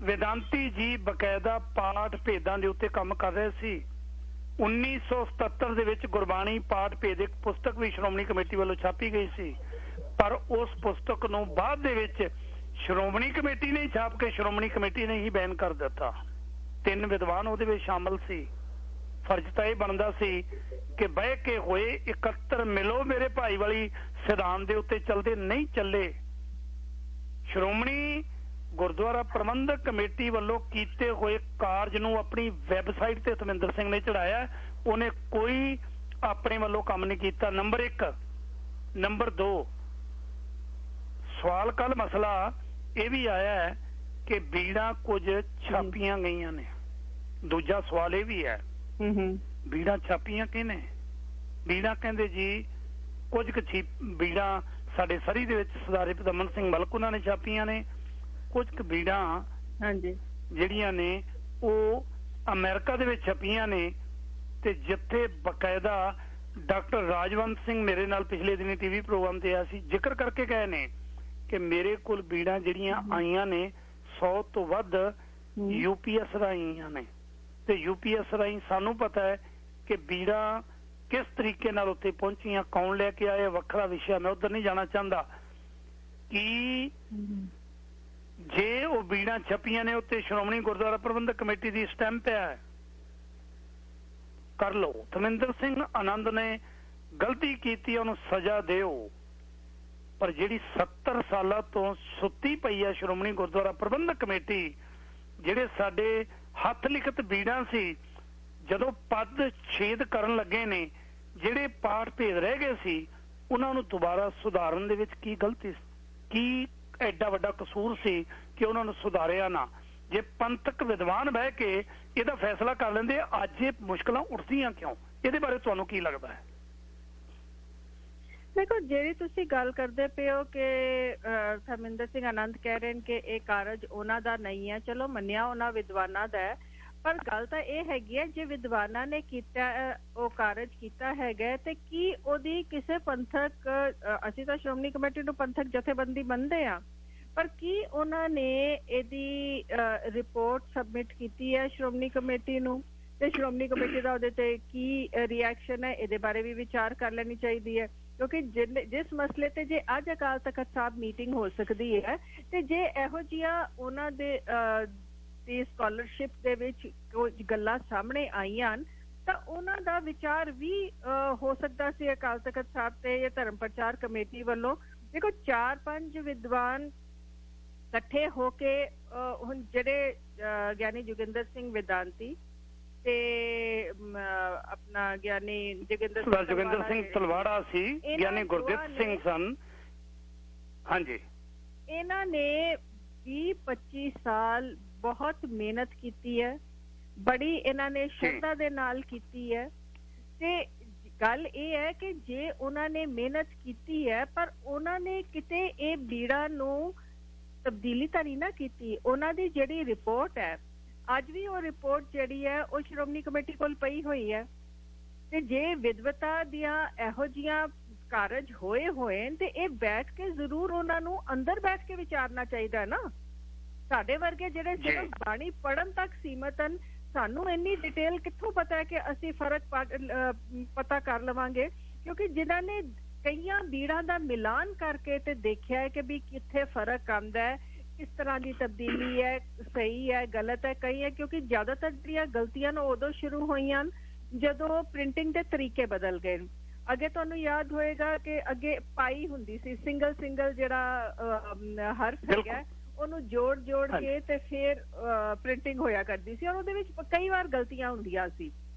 ਵੇਦਾਂਤੀ ਜੀ ਬਕਾਇਦਾ ਪਾਠ ਭੇਦਾਂ ਦੇ ਉੱਤੇ ਕੰਮ ਕਰ ਰਹੇ ਸੀ। 1977 ਦੇ ਵਿੱਚ ਗੁਰਬਾਣੀ ਪਾਠ ਭੇਦ ਇੱਕ ਪੁਸਤਕ ਵੀ ਸ਼੍ਰੋਮਣੀ ਕਮੇਟੀ ਵੱਲੋਂ ਛਾਪੀ ਗਈ ਸੀ, ਪਰ ਉਸ ਪੁਸਤਕ ਨੂੰ ਬਾਅਦ ਦੇ ਵਿੱਚ ਸ਼੍ਰੋਮਣੀ ਕਮੇਟੀ ਨੇ ਛਾਪ ਕੇ ਸ਼੍ਰੋਮਣੀ ਕਮੇਟੀ ਨੇ ਹੀ ਬੈਨ ਕਰ ਦਿੱਤਾ। 3 ਵਿਦਵਾਨ ਉਹਦੇ ਵਿੱਚ ਸ਼ਾਮਲ ਸੀ। ਫਰਜ਼ ਤਾਂ ਇਹ ਬਣਦਾ ਸੀ ਕਿ ਬਹਿ ਕੇ ਹੋਏ 71 ਮਿਲੋ ਮੇਰੇ ਭਾਈ ਵਾਲੀ ਸਿਧਾਂਤ ਦੇ ਉੱਤੇ ਚੱਲਦੇ ਨਹੀਂ ਚੱਲੇ। ਸ਼੍ਰੋਮਣੀ ਗੁਰਦੁਆਰਾ ਪ੍ਰਬੰਧਕ ਕਮੇਟੀ ਵੱਲੋਂ ਕੀਤੇ ਹੋਏ ਕਾਰਜ ਨੂੰ ਆਪਣੀ ਵੈਬਸਾਈਟ ਤੇ ਧਰਮਿੰਦਰ ਸਿੰਘ ਨੇ ਚੜਾਇਆ। ਉਹਨੇ ਕੋਈ ਆਪਣੇ ਵੱਲੋਂ ਕੰਮ ਨਹੀਂ ਕੀਤਾ। ਨੰਬਰ 1। ਨੰਬਰ 2, ਸਵਾਲ ਕੱਲ ਮਸਲਾ ਇਹ ਵੀ ਆਇਆ ਹੈ ਕਿ ਬੀੜਾਂ ਕੁਝ ਛਾਪੀਆਂ ਗਈਆਂ ਨੇ। ਦੂਜਾ ਸਵਾਲ ਇਹ ਵੀ ਹੈ ਬੀੜਾਂ ਛਾਪੀਆਂ ਕਿਹਨੇ? ਬੀੜਾਂ ਕਹਿੰਦੇ ਜੀ ਕੁਝ ਕੁ ਬੀੜਾਂ ਸਾਡੇ ਸਰੀ ਦੇ ਵਿੱਚ ਸਰਦਾਰ ਦਮਨ ਸਿੰਘ ਮਲਕ ਉਹਨਾਂ ਨੇ ਛਾਪੀਆਂ ਨੇ। ਕੁਝ ਕੁ ਬੀੜਾਂ ਜਿਹੜੀਆਂ ਨੇ ਉਹ ਅਮਰੀਕਾ ਦੇ ਵਿੱਚ ਛਪੀਆਂ ਨੇ, ਤੇ ਜਿੱਥੇ ਬਕਾਇਦਾ ਡਾਕਟਰ ਰਾਜਵੰਤ ਸਿੰਘ ਮੇਰੇ ਨਾਲ ਪਿਛਲੇ ਦਿਨੀ ਟੀਵੀ ਪ੍ਰੋਗਰਾਮ ਤੇ ਆਇਆ ਸੀ, ਜ਼ਿਕਰ ਕਰਕੇ ਗਏ ਨੇ ਕਿ ਮੇਰੇ ਕੋਲ ਬੀੜਾਂ ਜਿਹੜੀਆਂ ਆਈਆਂ ਨੇ 100 ਤੋਂ ਵੱਧ UPS ਰਾਹੀਂ ਆਈਆਂ ਨੇ, ਤੇ UPS ਰਾਹੀਂ ਸਾਨੂੰ ਪਤਾ ਹੈ ਕਿ ਬੀੜਾਂ ਕਿਸ ਤਰੀਕੇ ਨਾਲ ਉੱਥੇ ਪਹੁੰਚੀਆਂ, ਕੌਣ ਲੈ ਕੇ ਆਏ, ਵੱਖਰਾ ਵਿਸ਼ਾ, ਮੈਂ ਉੱਧਰ ਨਹੀਂ ਜਾਣਾ ਚਾਹੁੰਦਾ। ਕਿ ਜੇ ਉਹ ਬੀੜਾਂ ਛਪੀਆਂ ਨੇ ਉੱਤੇ ਸ਼੍ਰੋਮਣੀ ਗੁਰਦੁਆਰਾ ਪ੍ਰਬੰਧਕ ਕਮੇਟੀ ਦੀ ਸਟੈਂਪ ਹੈ, ਕਰ ਲਓ। ਧਰਮਿੰਦਰ ਸਿੰਘ ਆਨੰਦ ਨੇ ਗਲਤੀ ਕੀਤੀ, ਉਹਨੂੰ ਸਜ਼ਾ ਦਿਓ। ਪਰ ਜਿਹੜੀ 70 ਸਾਲਾਂ ਤੋਂ ਸੁੱਤੀ ਪਈ ਹੈ ਸ਼੍ਰੋਮਣੀ ਗੁਰਦੁਆਰਾ ਪ੍ਰਬੰਧਕ ਕਮੇਟੀ, ਜਿਹੜੇ ਸਾਡੇ ਹੱਥ ਲਿਖਤ ਬੀੜਾਂ ਸੀ, ਜਦੋਂ ਪਦ ਛੇਦ ਕਰਨ ਲੱਗੇ ਨੇ, ਜਿਹੜੇ ਪਾਠ ਭੇਦ ਰਹਿ ਗਏ ਸੀ, ਉਹਨਾਂ ਨੂੰ ਦੁਬਾਰਾ ਸੁਧਾਰਨ ਦੇ ਵਿੱਚ ਕੀ ਗਲਤੀ, ਕੀ ਐਡਾ ਵੱਡਾ ਕਸੂਰ ਸੀ ਕਿ ਉਹਨਾਂ ਨੂੰ ਸੁਧਾਰਿਆ ਨਾ? ਜੇ ਪੰਥਕ ਵਿਦਵਾਨ ਬਹਿ ਕੇ ਇਹਦਾ ਫੈਸਲਾ ਕਰ ਲੈਂਦੇ, ਅੱਜ ਇਹ ਮੁਸ਼ਕਲਾਂ ਉੱਠਦੀਆਂ ਕਿਉਂ? ਇਹਦੇ ਬਾਰੇ ਤੁਹਾਨੂੰ ਕੀ ਲੱਗਦਾ ਹੈ? ਦੇਖੋ, ਜਿਹੜੀ ਤੁਸੀਂ ਗੱਲ ਕਰਦੇ ਪਏ ਹੋ ਕਿ ਧਰਮਿੰਦਰ ਸਿੰਘ ਆਨੰਦ ਕਹਿ ਰਹੇ ਨੇ ਕਿ ਇਹ ਕਾਰਜ ਉਹਨਾਂ ਦਾ ਨਹੀਂ ਹੈ, ਚਲੋ ਮੰਨਿਆ ਉਹਨਾਂ ਵਿਦਵਾਨਾਂ ਦਾ ਹੈ, ਪਰ ਗੱਲ ਤਾਂ ਇਹ ਹੈਗੀ ਹੈ ਜੇ ਵਿਦਵਾਨਾਂ ਨੇ ਕੀਤਾ ਉਹ ਕਾਰਜ ਕੀਤਾ ਹੈਗਾ ਤੇ ਕੀ ਉਹਦੀ ਕਿਸੇ ਪੰਥਕ, ਅਸੀਂ ਤਾਂ ਸ਼੍ਰੋਮਣੀ ਕਮੇਟੀ ਨੂੰ ਪੰਥਕ ਜਥੇਬੰਦੀ ਮੰਨਦੇ ਆ, ਪਰ ਕੀ ਉਹਨਾਂ ਨੇ ਇਹਦੀ ਰਿਪੋਰਟ ਸਬਮਿਟ ਕੀਤੀ ਹੈ ਸ਼੍ਰੋਮਣੀ ਕਮੇਟੀ ਨੂੰ, ਤੇ ਸ਼੍ਰੋਮਣੀ ਕਮੇਟੀ ਦਾ ਉਹਦੇ ਤੇ ਕੀ ਰਿਐਕਸ਼ਨ ਹੈ, ਇਹਦੇ ਬਾਰੇ ਵੀ ਵਿਚਾਰ ਕਰ ਲੈਣੀ ਚਾਹੀਦੀ ਹੈ। ਕਿਉਂਕਿ ਜਿਸ ਮਸਲੇ ਤੇ ਜੇ ਅੱਜ ਅਕਾਲ ਤਖਤ ਸਾਹਿਬ ਮੀਟਿੰਗ ਹੋ ਸਕਦੀ ਹੈ, ਤੇ ਜੇ ਇਹੋ ਜਿਹੀਆਂ ਉਹਨਾਂ ਦੇ ਦੀ ਸਕਾਲਰਸ਼ਿਪ ਦੇ ਵਿੱਚ ਕੁਝ ਗੱਲਾਂ ਸਾਹਮਣੇ ਆਈਆਂ ਤਾਂ ਉਹਨਾਂ ਦਾ ਵਿਚਾਰ ਵੀ ਹੋ ਸਕਦਾ ਸੀ ਅਕਾਲ ਤਖਤ ਸਾਹਿਬ ਤੇ ਜਾਂ ਧਰਮ ਪ੍ਰਚਾਰ ਕਮੇਟੀ ਵੱਲੋਂ। ਦੇਖੋ, 4-5 ਵਿਦਵਾਨ ਇਕੱਠੇ ਹੋ ਕੇ ਹੁਣ ਜਿਹੜੇ ਗਿਆਨੀ ਜੋਗਿੰਦਰ ਸਿੰਘ ਵੇਦਾਂਤੀ ਤੇ ਆਪਣਾ ਗਿਆਨੀ ਜੋਗਿੰਦਰ ਸਿੰਘ ਤਲਵਾੜਾ ਸੀ, ਗਿਆਨੀ ਗੁਰਦਿੱਤ ਸਿੰਘ ਸਨ, हाँ जी ਇਹਨਾਂ ਨੇ 20-25 ਸਾਲ ਬਹੁਤ ਮਿਹਨਤ ਕੀਤੀ ਹੈ, ਬੜੀ ਇਹਨਾਂ ਨੇ ਸ਼ਰਧਾ ਦੇ ਨਾਲ ਕੀਤੀ ਹੈ। ਤੇ ਗੱਲ ਇਹ ਹੈ ਕਿ ਜੇ ਉਹਨਾਂ ਨੇ ਮਿਹਨਤ ਕੀਤੀ ਹੈ ਪਰ ਉਹਨਾਂ ਨੇ ਕਿਤੇ ਇਹ ਬੀੜਾ ਨੂੰ ਤਬਦੀਲੀ ਤਾਂ ਨਹੀਂ ਨਾ ਕੀਤੀ। ਉਹਨਾਂ ਦੀ ਜਿਹੜੀ ਰਿਪੋਰਟ ਹੈ ਅੱਜ ਵੀ ਉਹ ਰਿਪੋਰਟ ਜਿਹੜੀ ਹੈ ਉਹ ਸ਼੍ਰੋਮਣੀ ਕਮੇਟੀ ਕੋਲ ਪਈ ਹੋਈ ਹੈ। ਤੇ ਜੇ ਵਿਦਵਤਾ ਦੀਆਂ ਇਹੋ ਜਿਹੀਆਂ ਕਾਰਜ ਹੋਏ ਤੇ ਇਹ ਬੈਠ ਕੇ ਜ਼ਰੂਰ ਉਹਨਾਂ ਨੂੰ ਅੰਦਰ ਬੈਠ ਕੇ ਵਿਚਾਰਨਾ ਚਾਹੀਦਾ ਨਾ। ਸਾਡੇ ਵਰਗੇ ਜਿਹੜੇ ਸਿਰਫ ਬਾਣੀ ਪੜਨ ਤੱਕ ਸੀਮਤ ਹਨ, ਸਾਨੂੰ ਇੰਨੀ ਡਿਟੇਲ ਕਿੱਥੋਂ ਪਤਾ ਹੈ ਕਿ ਅਸੀਂ ਫਰਕ ਪਤਾ ਕਰ ਲਵਾਂਗੇ? ਕਿਉਂਕਿ ਜਿਨ੍ਹਾਂ ਨੇ ਕਈਆਂ ਬੀੜਾਂ ਦਾ ਮਿਲਾਨ ਕਰਕੇ ਤੇ ਦੇਖਿਆ ਹੈ ਕਿ ਵੀ ਕਿੱਥੇ ਫਰਕ ਆਉਂਦਾ ਹੈ, ਕਿਸ ਤਰ੍ਹਾਂ ਦੀ ਤਬਦੀਲੀ ਹੈ, ਸਹੀ ਹੈ, ਗਲਤ ਹੈ, ਕਈ ਹੈ। ਕਿਉਂਕਿ ਜ਼ਿਆਦਾਤਰ ਜਿਹੜੀਆਂ ਗਲਤੀਆਂ ਨੇ ਉਦੋਂ ਸ਼ੁਰੂ ਹੋਈਆਂ ਜਦੋਂ ਪ੍ਰਿੰਟਿੰਗ ਦੇ ਤਰੀਕੇ ਬਦਲ ਗਏ। ਅੱਗੇ ਤੁਹਾਨੂੰ ਯਾਦ ਹੋਏਗਾ ਕਿ ਅੱਗੇ ਪਾਈ ਹੁੰਦੀ ਸੀ, ਸਿੰਗਲ ਜਿਹੜਾ ਹਰਫ ਹੈਗਾ ਉਹਨੂੰ ਜੋੜ ਕੇ ਤੇ ਫਿਰ ਪ੍ਰਿੰਟਿੰਗ ਹੋਇਆ ਕਰਦੀ ਸੀ, ਔਰ ਉਹਦੇ ਵਿੱਚ ਕਈ ਵਾਰ ਗਲਤੀਆਂ ਹੁੰਦੀਆਂ ਸੀ,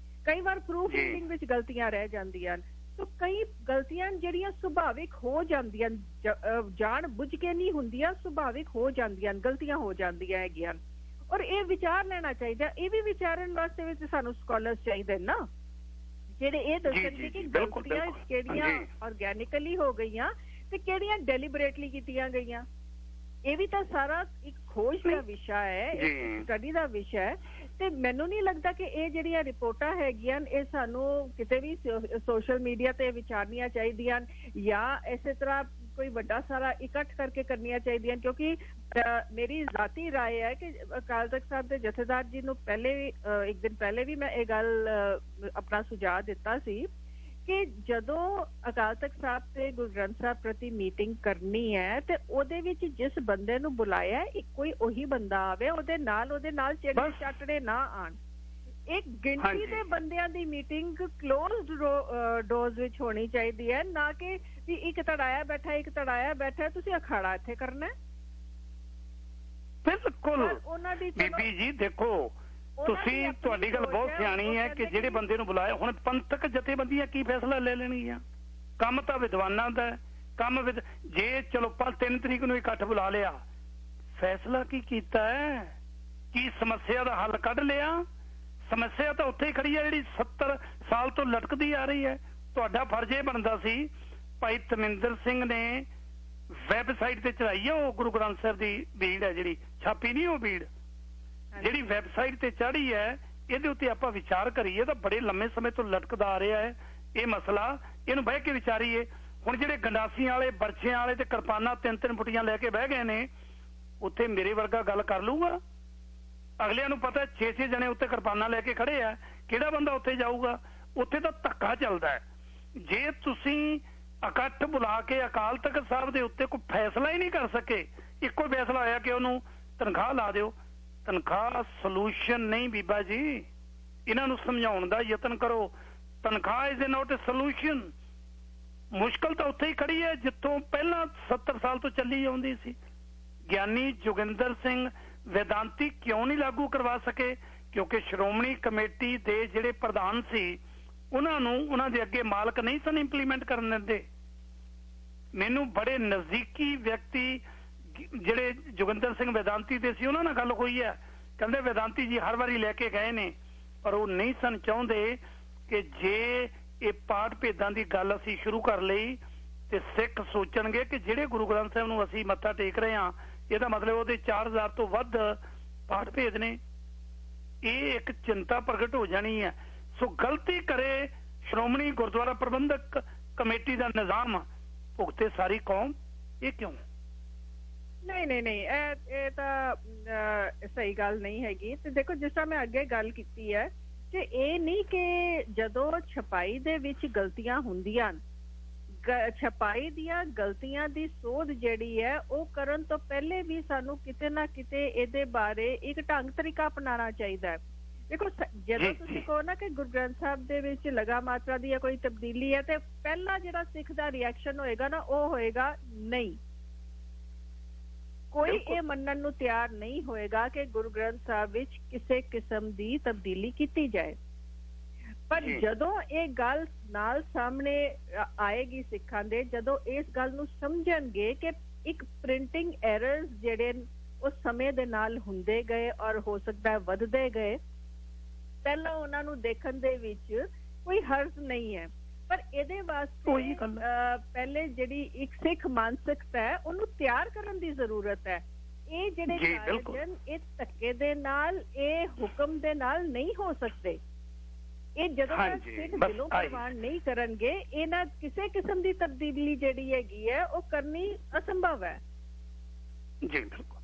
ਕਈ ਵਾਰ ਪ੍ਰੂਫ ਰੀਡਿੰਗ ਵਿੱਚ ਗਲਤੀਆਂ ਰਹਿ ਜਾਂਦੀਆਂ। तो कई गलतियां ਜਿਹੜੀਆਂ ਸੁਭਾਵਿਕ ਹੋ ਜਾਂਦੀਆਂ, ਜਾਣ ਬੁੱਝ ਕੇ ਨਹੀਂ ਹੁੰਦੀਆਂ, ਸੁਭਾਵਿਕ ਹੋ ਜਾਂਦੀਆਂ, ਗਲਤੀਆਂ ਹੋ ਜਾਂਦੀਆਂ ਹੈਗੀਆਂ। ਔਰ ਇਹ ਵਿਚਾਰ ਲੈਣਾ ਚਾਹੀਦਾ। ਇਹ ਵੀ ਵਿਚਾਰਨ ਵਾਸਤੇ ਵਿੱਚ ਸਾਨੂੰ ਸਕਾਲਰਸ ਚਾਹੀਦੇ ਨਾ, ਜਿਹੜੇ ਇਹ ਦੱਸਣਗੇ ਕਿ ਗਲਤੀਆਂ ਕਿਹੜੀਆਂ ਆਰਗੈਨਿਕਲੀ ਹੋ ਗਈਆਂ ਤੇ ਕਿਹੜੀਆਂ ਡੈਲੀਬਰੇਟਲੀ ਕੀਤੀਆਂ ਗਈਆਂ। ਇਹ ਵੀ ਤਾਂ ਸਾਰਾ ਇੱਕ ਖੋਜ ਦਾ ਵਿਸ਼ਾ ਹੈ, ਇੱਕ ਸਟੱਡੀ ਦਾ ਵਿਸ਼ਾ ਹੈ। ਤੇ ਮੈਨੂੰ ਨਹੀਂ ਲੱਗਦਾ ਕਿ ਇਹ ਜਿਹੜੀਆਂ ਰਿਪੋਰਟਾਂ ਹੈਗੀਆਂ ਇਹ ਸਾਨੂੰ ਕਿਤੇ ਵੀ ਸੋਸ਼ਲ ਮੀਡੀਆ ਤੇ ਵਿਚਾਰਨੀਆਂ ਚਾਹੀਦੀਆਂ ਜਾਂ ਇਸੇ ਤਰ੍ਹਾਂ ਕੋਈ ਵੱਡਾ ਸਾਰਾ ਇਕੱਠ ਕਰਕੇ ਕਰਨੀਆਂ ਚਾਹੀਦੀਆਂ। ਕਿਉਂਕਿ ਮੇਰੀ ਜ਼ਾਤੀ ਰਾਏ ਹੈ ਕਿ ਅਕਾਲ ਤਖਤ ਸਾਹਿਬ ਦੇ ਜਥੇਦਾਰ ਜੀ ਨੂੰ ਪਹਿਲੇ ਵੀ ਇੱਕ ਦਿਨ ਪਹਿਲੇ ਵੀ ਮੈਂ ਇਹ ਗੱਲ ਆਪਣਾ ਸੁਝਾਅ ਦਿੱਤਾ ਸੀ ਕਿ ਜਦੋਂ ਅਕਾਲ ਤਖਤ ਸਾਹਿਬ ਤੇ ਗੁਰੂ ਗ੍ਰੰਥ ਸਾਹਿਬ ਪ੍ਰਤੀ ਮੀਟਿੰਗ ਕਰਨੀ ਹੈ ਤੇ ਉਹਦੇ ਵਿੱਚ ਜਿਸ ਬੰਦੇ ਨੂੰ ਬੁਲਾਇਆ ਇੱਕੋ ਹੀ ਉਹੀ ਬੰਦਾ ਆਵੇ, ਉਹਦੇ ਨਾਲ ਚਿਹੜੇ ਚਾਟੜੇ ਨਾ ਆਣ। ਇੱਕ ਗਿਣਤੀ ਦੇ ਬੰਦਿਆਂ ਦੀ ਮੀਟਿੰਗ ਕਲੋਜ਼ਡ ਡੋਰਸ ਵਿੱਚ ਹੋਣੀ ਚਾਹੀਦੀ ਹੈ, ਨਾ ਕਿ ਵੀ ਇੱਕ ਧੜਾਇਆ ਬੈਠਾ ਤੁਸੀਂ ਅਖਾੜਾ ਇੱਥੇ ਕਰਨਾ। ਬਿਲਕੁਲ ਬੀਬੀ ਜੀ ਦੇਖੋ, ਤੁਸੀਂ ਤੁਹਾਡੀ ਗੱਲ ਬਹੁਤ ਸਿਆਣੀ ਹੈ ਕਿ ਜਿਹੜੇ ਬੰਦੇ ਨੂੰ ਬੁਲਾਇਆ, ਹੁਣ ਪੰਥਕ ਜਥੇਬੰਦੀਆਂ ਕੀ ਫੈਸਲਾ ਲੈ ਲੈਣਗੀਆਂ? ਕੰਮ ਤਾਂ ਵਿਦਵਾਨਾਂ ਦਾ ਕੰਮ ਜੇ ਚਲੋ 3 ਤਰੀਕ ਨੂੰ ਇਕੱਠ ਬੁਲਾ ਲਿਆ, ਫੈਸਲਾ ਕੀ ਕੀਤਾ ਹੈ? ਕੀ ਸਮੱਸਿਆ ਦਾ ਹੱਲ ਕੱਢ ਲਿਆ? ਸਮੱਸਿਆ ਤਾਂ ਉੱਥੇ ਹੀ ਖੜੀ ਹੈ ਜਿਹੜੀ 70 ਸਾਲ ਤੋਂ ਲਟਕਦੀ ਆ ਰਹੀ ਹੈ। ਤੁਹਾਡਾ ਫਰਜ਼ ਇਹ ਬਣਦਾ ਸੀ, ਭਾਈ ਧਰਮਿੰਦਰ ਸਿੰਘ ਨੇ ਵੈਬਸਾਈਟ ਤੇ ਚੜਾਈ ਹੈ ਉਹ ਗੁਰੂ ਗ੍ਰੰਥ ਸਾਹਿਬ ਦੀ ਬੀੜ ਹੈ, ਜਿਹੜੀ ਛਾਪੀ ਨਹੀਂ ਉਹ ਬੀੜ ਜਿਹੜੀ ਵੈਬਸਾਈਟ ਤੇ ਚੜੀ ਹੈ, ਇਹਦੇ ਉੱਤੇ ਆਪਾਂ ਵਿਚਾਰ ਕਰੀਏ। ਤਾਂ ਬੜੇ ਲੰਮੇ ਸਮੇਂ ਤੋਂ ਲਟਕਦਾ ਆ ਰਿਹਾ ਹੈ ਇਹ ਮਸਲਾ, ਇਹਨੂੰ ਬਹਿ ਕੇ ਵਿਚਾਰੀਏ। ਹੁਣ ਜਿਹੜੇ ਗੰਡਾਸੀਆਂ ਵਾਲੇ, ਬਰਛਿਆਂ ਵਾਲੇ ਤੇ ਕਿਰਪਾਨਾਂ 3-3 ਫੁੱਟੀਆਂ ਲੈ ਕੇ ਬਹਿ ਗਏ ਨੇ, ਉੱਥੇ ਮੇਰੇ ਵਰਗਾ ਗੱਲ ਕਰ ਲੂਗਾ? ਅਗਲਿਆਂ ਨੂੰ ਪਤਾ 6-6 ਜਣੇ ਉੱਤੇ ਕਿਰਪਾਨਾਂ ਲੈ ਕੇ ਖੜੇ ਆ, ਕਿਹੜਾ ਬੰਦਾ ਉੱਥੇ ਜਾਊਗਾ? ਉੱਥੇ ਤਾਂ ਧੱਕਾ ਚੱਲਦਾ ਹੈ। ਜੇ ਤੁਸੀਂ ਇਕੱਠ ਬੁਲਾ ਕੇ ਅਕਾਲ ਤਖਤ ਸਾਹਿਬ ਦੇ ਉੱਤੇ ਕੋਈ ਫੈਸਲਾ ਹੀ ਨਹੀਂ ਕਰ ਸਕੇ, ਇੱਕੋ ਫੈਸਲਾ ਹੋਇਆ ਕਿ ਉਹਨੂੰ ਤਨਖਾਹ ਲਾ ਦਿਓ। ਤਨਖਾਹ ਸੋਲੂਸ਼ਨ ਨਹੀਂ ਬੀਬਾ ਜੀ, ਇਹਨਾਂ ਨੂੰ ਸਮਝਾਉਣ ਦਾ ਯਤਨ ਕਰੋ। ਤਨਖਾਹ ਇਜ਼ ਨੋਟ ਅ ਸੋਲੂਸ਼ਨ। ਮੁਸ਼ਕਲ ਤਾਂ ਉੱਥੇ ਹੀ ਖੜੀ ਹੈ ਜਿੱਥੋਂ ਪਹਿਲਾਂ 70 ਸਾਲ ਤੋਂ ਚੱਲੀ ਆਉਂਦੀ ਸੀ। ਗਿਆਨੀ ਜੋਗਿੰਦਰ ਸਿੰਘ ਵੇਦਾਂਤੀ ਕਿਉਂ ਨਹੀਂ ਲਾਗੂ ਕਰਵਾ ਸਕੇ? ਕਿਉਂਕਿ ਸ਼੍ਰੋਮਣੀ ਕਮੇਟੀ ਦੇ ਜਿਹੜੇ ਪ੍ਰਧਾਨ ਸੀ ਉਹਨਾਂ ਨੂੰ ਉਹਨਾਂ ਦੇ ਅੱਗੇ ਮਾਲਕ ਨਹੀਂ ਸਨ ਇੰਪਲੀਮੈਂਟ ਕਰਨ ਦਿੰਦੇ। ਮੈਨੂੰ ਬੜੇ ਨਜ਼ਦੀਕੀ ਵਿਅਕਤੀ ਜਿਹੜੇ ਜੋਗਿੰਦਰ ਸਿੰਘ ਵੇਦਾਂਤੀ ਦੇ ਸੀ ਉਹਨਾਂ ਨਾਲ ਗੱਲ ਹੋਈ ਹੈ, ਕਹਿੰਦੇ ਵੇਦਾਂਤੀ ਜੀ ਹਰ ਵਾਰੀ ਲੈ ਕੇ ਗਏ ਨੇ, ਪਰ ਉਹ ਨਹੀਂ ਸਨ ਚਾਹੁੰਦੇ ਕਿ ਜੇ ਇਹ ਪਾਠ ਭੇਦਾਂ ਦੀ ਗੱਲ ਅਸੀਂ ਸ਼ੁਰੂ ਕਰ ਲਈ ਤੇ ਸਿੱਖ ਸੋਚਣਗੇ ਕਿ ਜਿਹੜੇ ਗੁਰੂ ਗ੍ਰੰਥ ਸਾਹਿਬ ਨੂੰ ਅਸੀਂ ਮੱਥਾ ਟੇਕ ਰਹੇ ਹਾਂ ਇਹਦਾ ਮਤਲਬ ਉਹਦੇ 4000 ਤੋਂ ਵੱਧ ਪਾਠ ਭੇਦ ਨੇ। ਇਹ ਇੱਕ ਚਿੰਤਾ ਪ੍ਰਗਟ ਹੋ ਜਾਣੀ ਹੈ। ਸੋ ਗਲਤੀ ਕਰੇ ਸ਼੍ਰੋਮਣੀ ਗੁਰਦੁਆਰਾ ਪ੍ਰਬੰਧਕ ਕਮੇਟੀ ਦਾ ਨਿਜ਼ਾਮ, ਭੁਗਤੇ ਸਾਰੀ ਕੌਮ। ਇਹ ਕਿਉਂ? ਨਹੀਂ ਇਹ ਤਾਂ ਸਹੀ ਗੱਲ ਨਹੀਂ ਹੈਗੀ। ਤੇ ਦੇਖੋ, ਜਿਸ ਤਰ੍ਹਾਂ ਮੈਂ ਅੱਗੇ ਗੱਲ ਕੀਤੀ ਹੈ ਕਿ ਇਹ ਨਹੀਂ ਕਿ ਜਦੋਂ ਛਪਾਈ ਦੇ ਵਿੱਚ ਗਲਤੀਆਂ ਹੁੰਦੀਆਂ, ਛਪਾਈ ਦੀਆਂ ਗਲਤੀਆਂ ਦੀ ਸੋਧ ਜਿਹੜੀ ਹੈ ਉਹ ਕਰਨ ਤੋਂ ਪਹਿਲੇ ਵੀ ਸਾਨੂੰ ਕਿਤੇ ਨਾ ਕਿਤੇ ਇਹਦੇ ਬਾਰੇ ਇੱਕ ਢੰਗ ਤਰੀਕਾ ਅਪਣਾਉਣਾ ਚਾਹੀਦਾ ਹੈ। ਦੇਖੋ, ਜਦੋਂ ਤੁਸੀਂ ਕਹੋ ਨਾ ਕਿ ਗੁਰੂ ਗ੍ਰੰਥ ਸਾਹਿਬ ਦੇ ਵਿੱਚ ਲਗਾ ਮਾਤਰਾ ਦੀ ਕੋਈ ਤਬਦੀਲੀ ਹੈ, ਤੇ ਪਹਿਲਾ ਜਿਹੜਾ ਸਿੱਖ ਦਾ ਰਿਐਕਸ਼ਨ ਹੋਏਗਾ ਨਾ ਉਹ ਹੋਏਗਾ ਨਹੀਂ। ਕੋਈ ਇਹ ਮੰਨਣ ਨੂੰ ਤਿਆਰ ਨਹੀਂ ਹੋਏਗਾ ਕਿ ਗੁਰੂ ਗ੍ਰੰਥ ਸਾਹਿਬ ਵਿੱਚ ਕਿਸੇ ਕਿਸਮ ਦੀ ਤਬਦੀਲੀ ਕੀਤੀ ਜਾਏ। ਪਰ ਜਦੋਂ ਇਹ ਗੱਲ ਨਾਲ ਸਾਹਮਣੇ ਆਏਗੀ ਸਿੱਖਾਂ ਦੇ, ਜਦੋਂ ਇਸ ਗੱਲ ਨੂੰ ਸਮਝਣਗੇ ਕਿ ਇੱਕ ਪ੍ਰਿੰਟਿੰਗ ਐਰਰਸ ਜਿਹੜੇ ਉਹ ਸਮੇਂ ਦੇ ਨਾਲ ਹੁੰਦੇ ਗਏ ਔਰ ਹੋ ਸਕਦਾ ਹੈ ਵੱਧਦੇ ਗਏ। ਪਹਿਲਾਂ ਉਹਨਾਂ ਨੂੰ ਦੇਖਣ ਦੇ ਵਿੱਚ ਕੋਈ ਹਰਜ਼ ਨਹੀਂ ਹੈ, ਪਰ ਇਹਦੇ ਵਾਸਤੇ ਪਹਿਲੇ ਜਿਹੜੀ ਇੱਕ ਸਿੱਖ ਮਾਨਸਿਕਤਾ ਹੈ ਉਹਨੂੰ ਤਿਆਰ ਕਰਨ ਦੀ ਜ਼ਰੂਰਤ ਹੈ। ਇਹ ਜਿਹੜੇ ਕਾਰਜ ਹਨ ਇਹ ਧੱਕੇ ਦੇ ਨਾਲ, ਇਹ ਹੁਕਮ ਦੇ ਨਾਲ ਨਹੀਂ ਹੋ ਸਕਦੇ। ਇਹ ਜਦੋਂ ਤੱਕ ਸਿੱਖ ਦਿਲੋਂ ਪ੍ਰਵਾਨ ਨਹੀਂ ਕਰਨਗੇ, ਇਹਨਾਂ ਕਿਸੇ ਕਿਸਮ ਦੀ ਤਬਦੀਲੀ ਜਿਹੜੀ ਹੈਗੀ ਹੈ ਉਹ ਕਰਨੀ ਅਸੰਭਵ ਹੈ। ਜੀ ਬਿਲਕੁਲ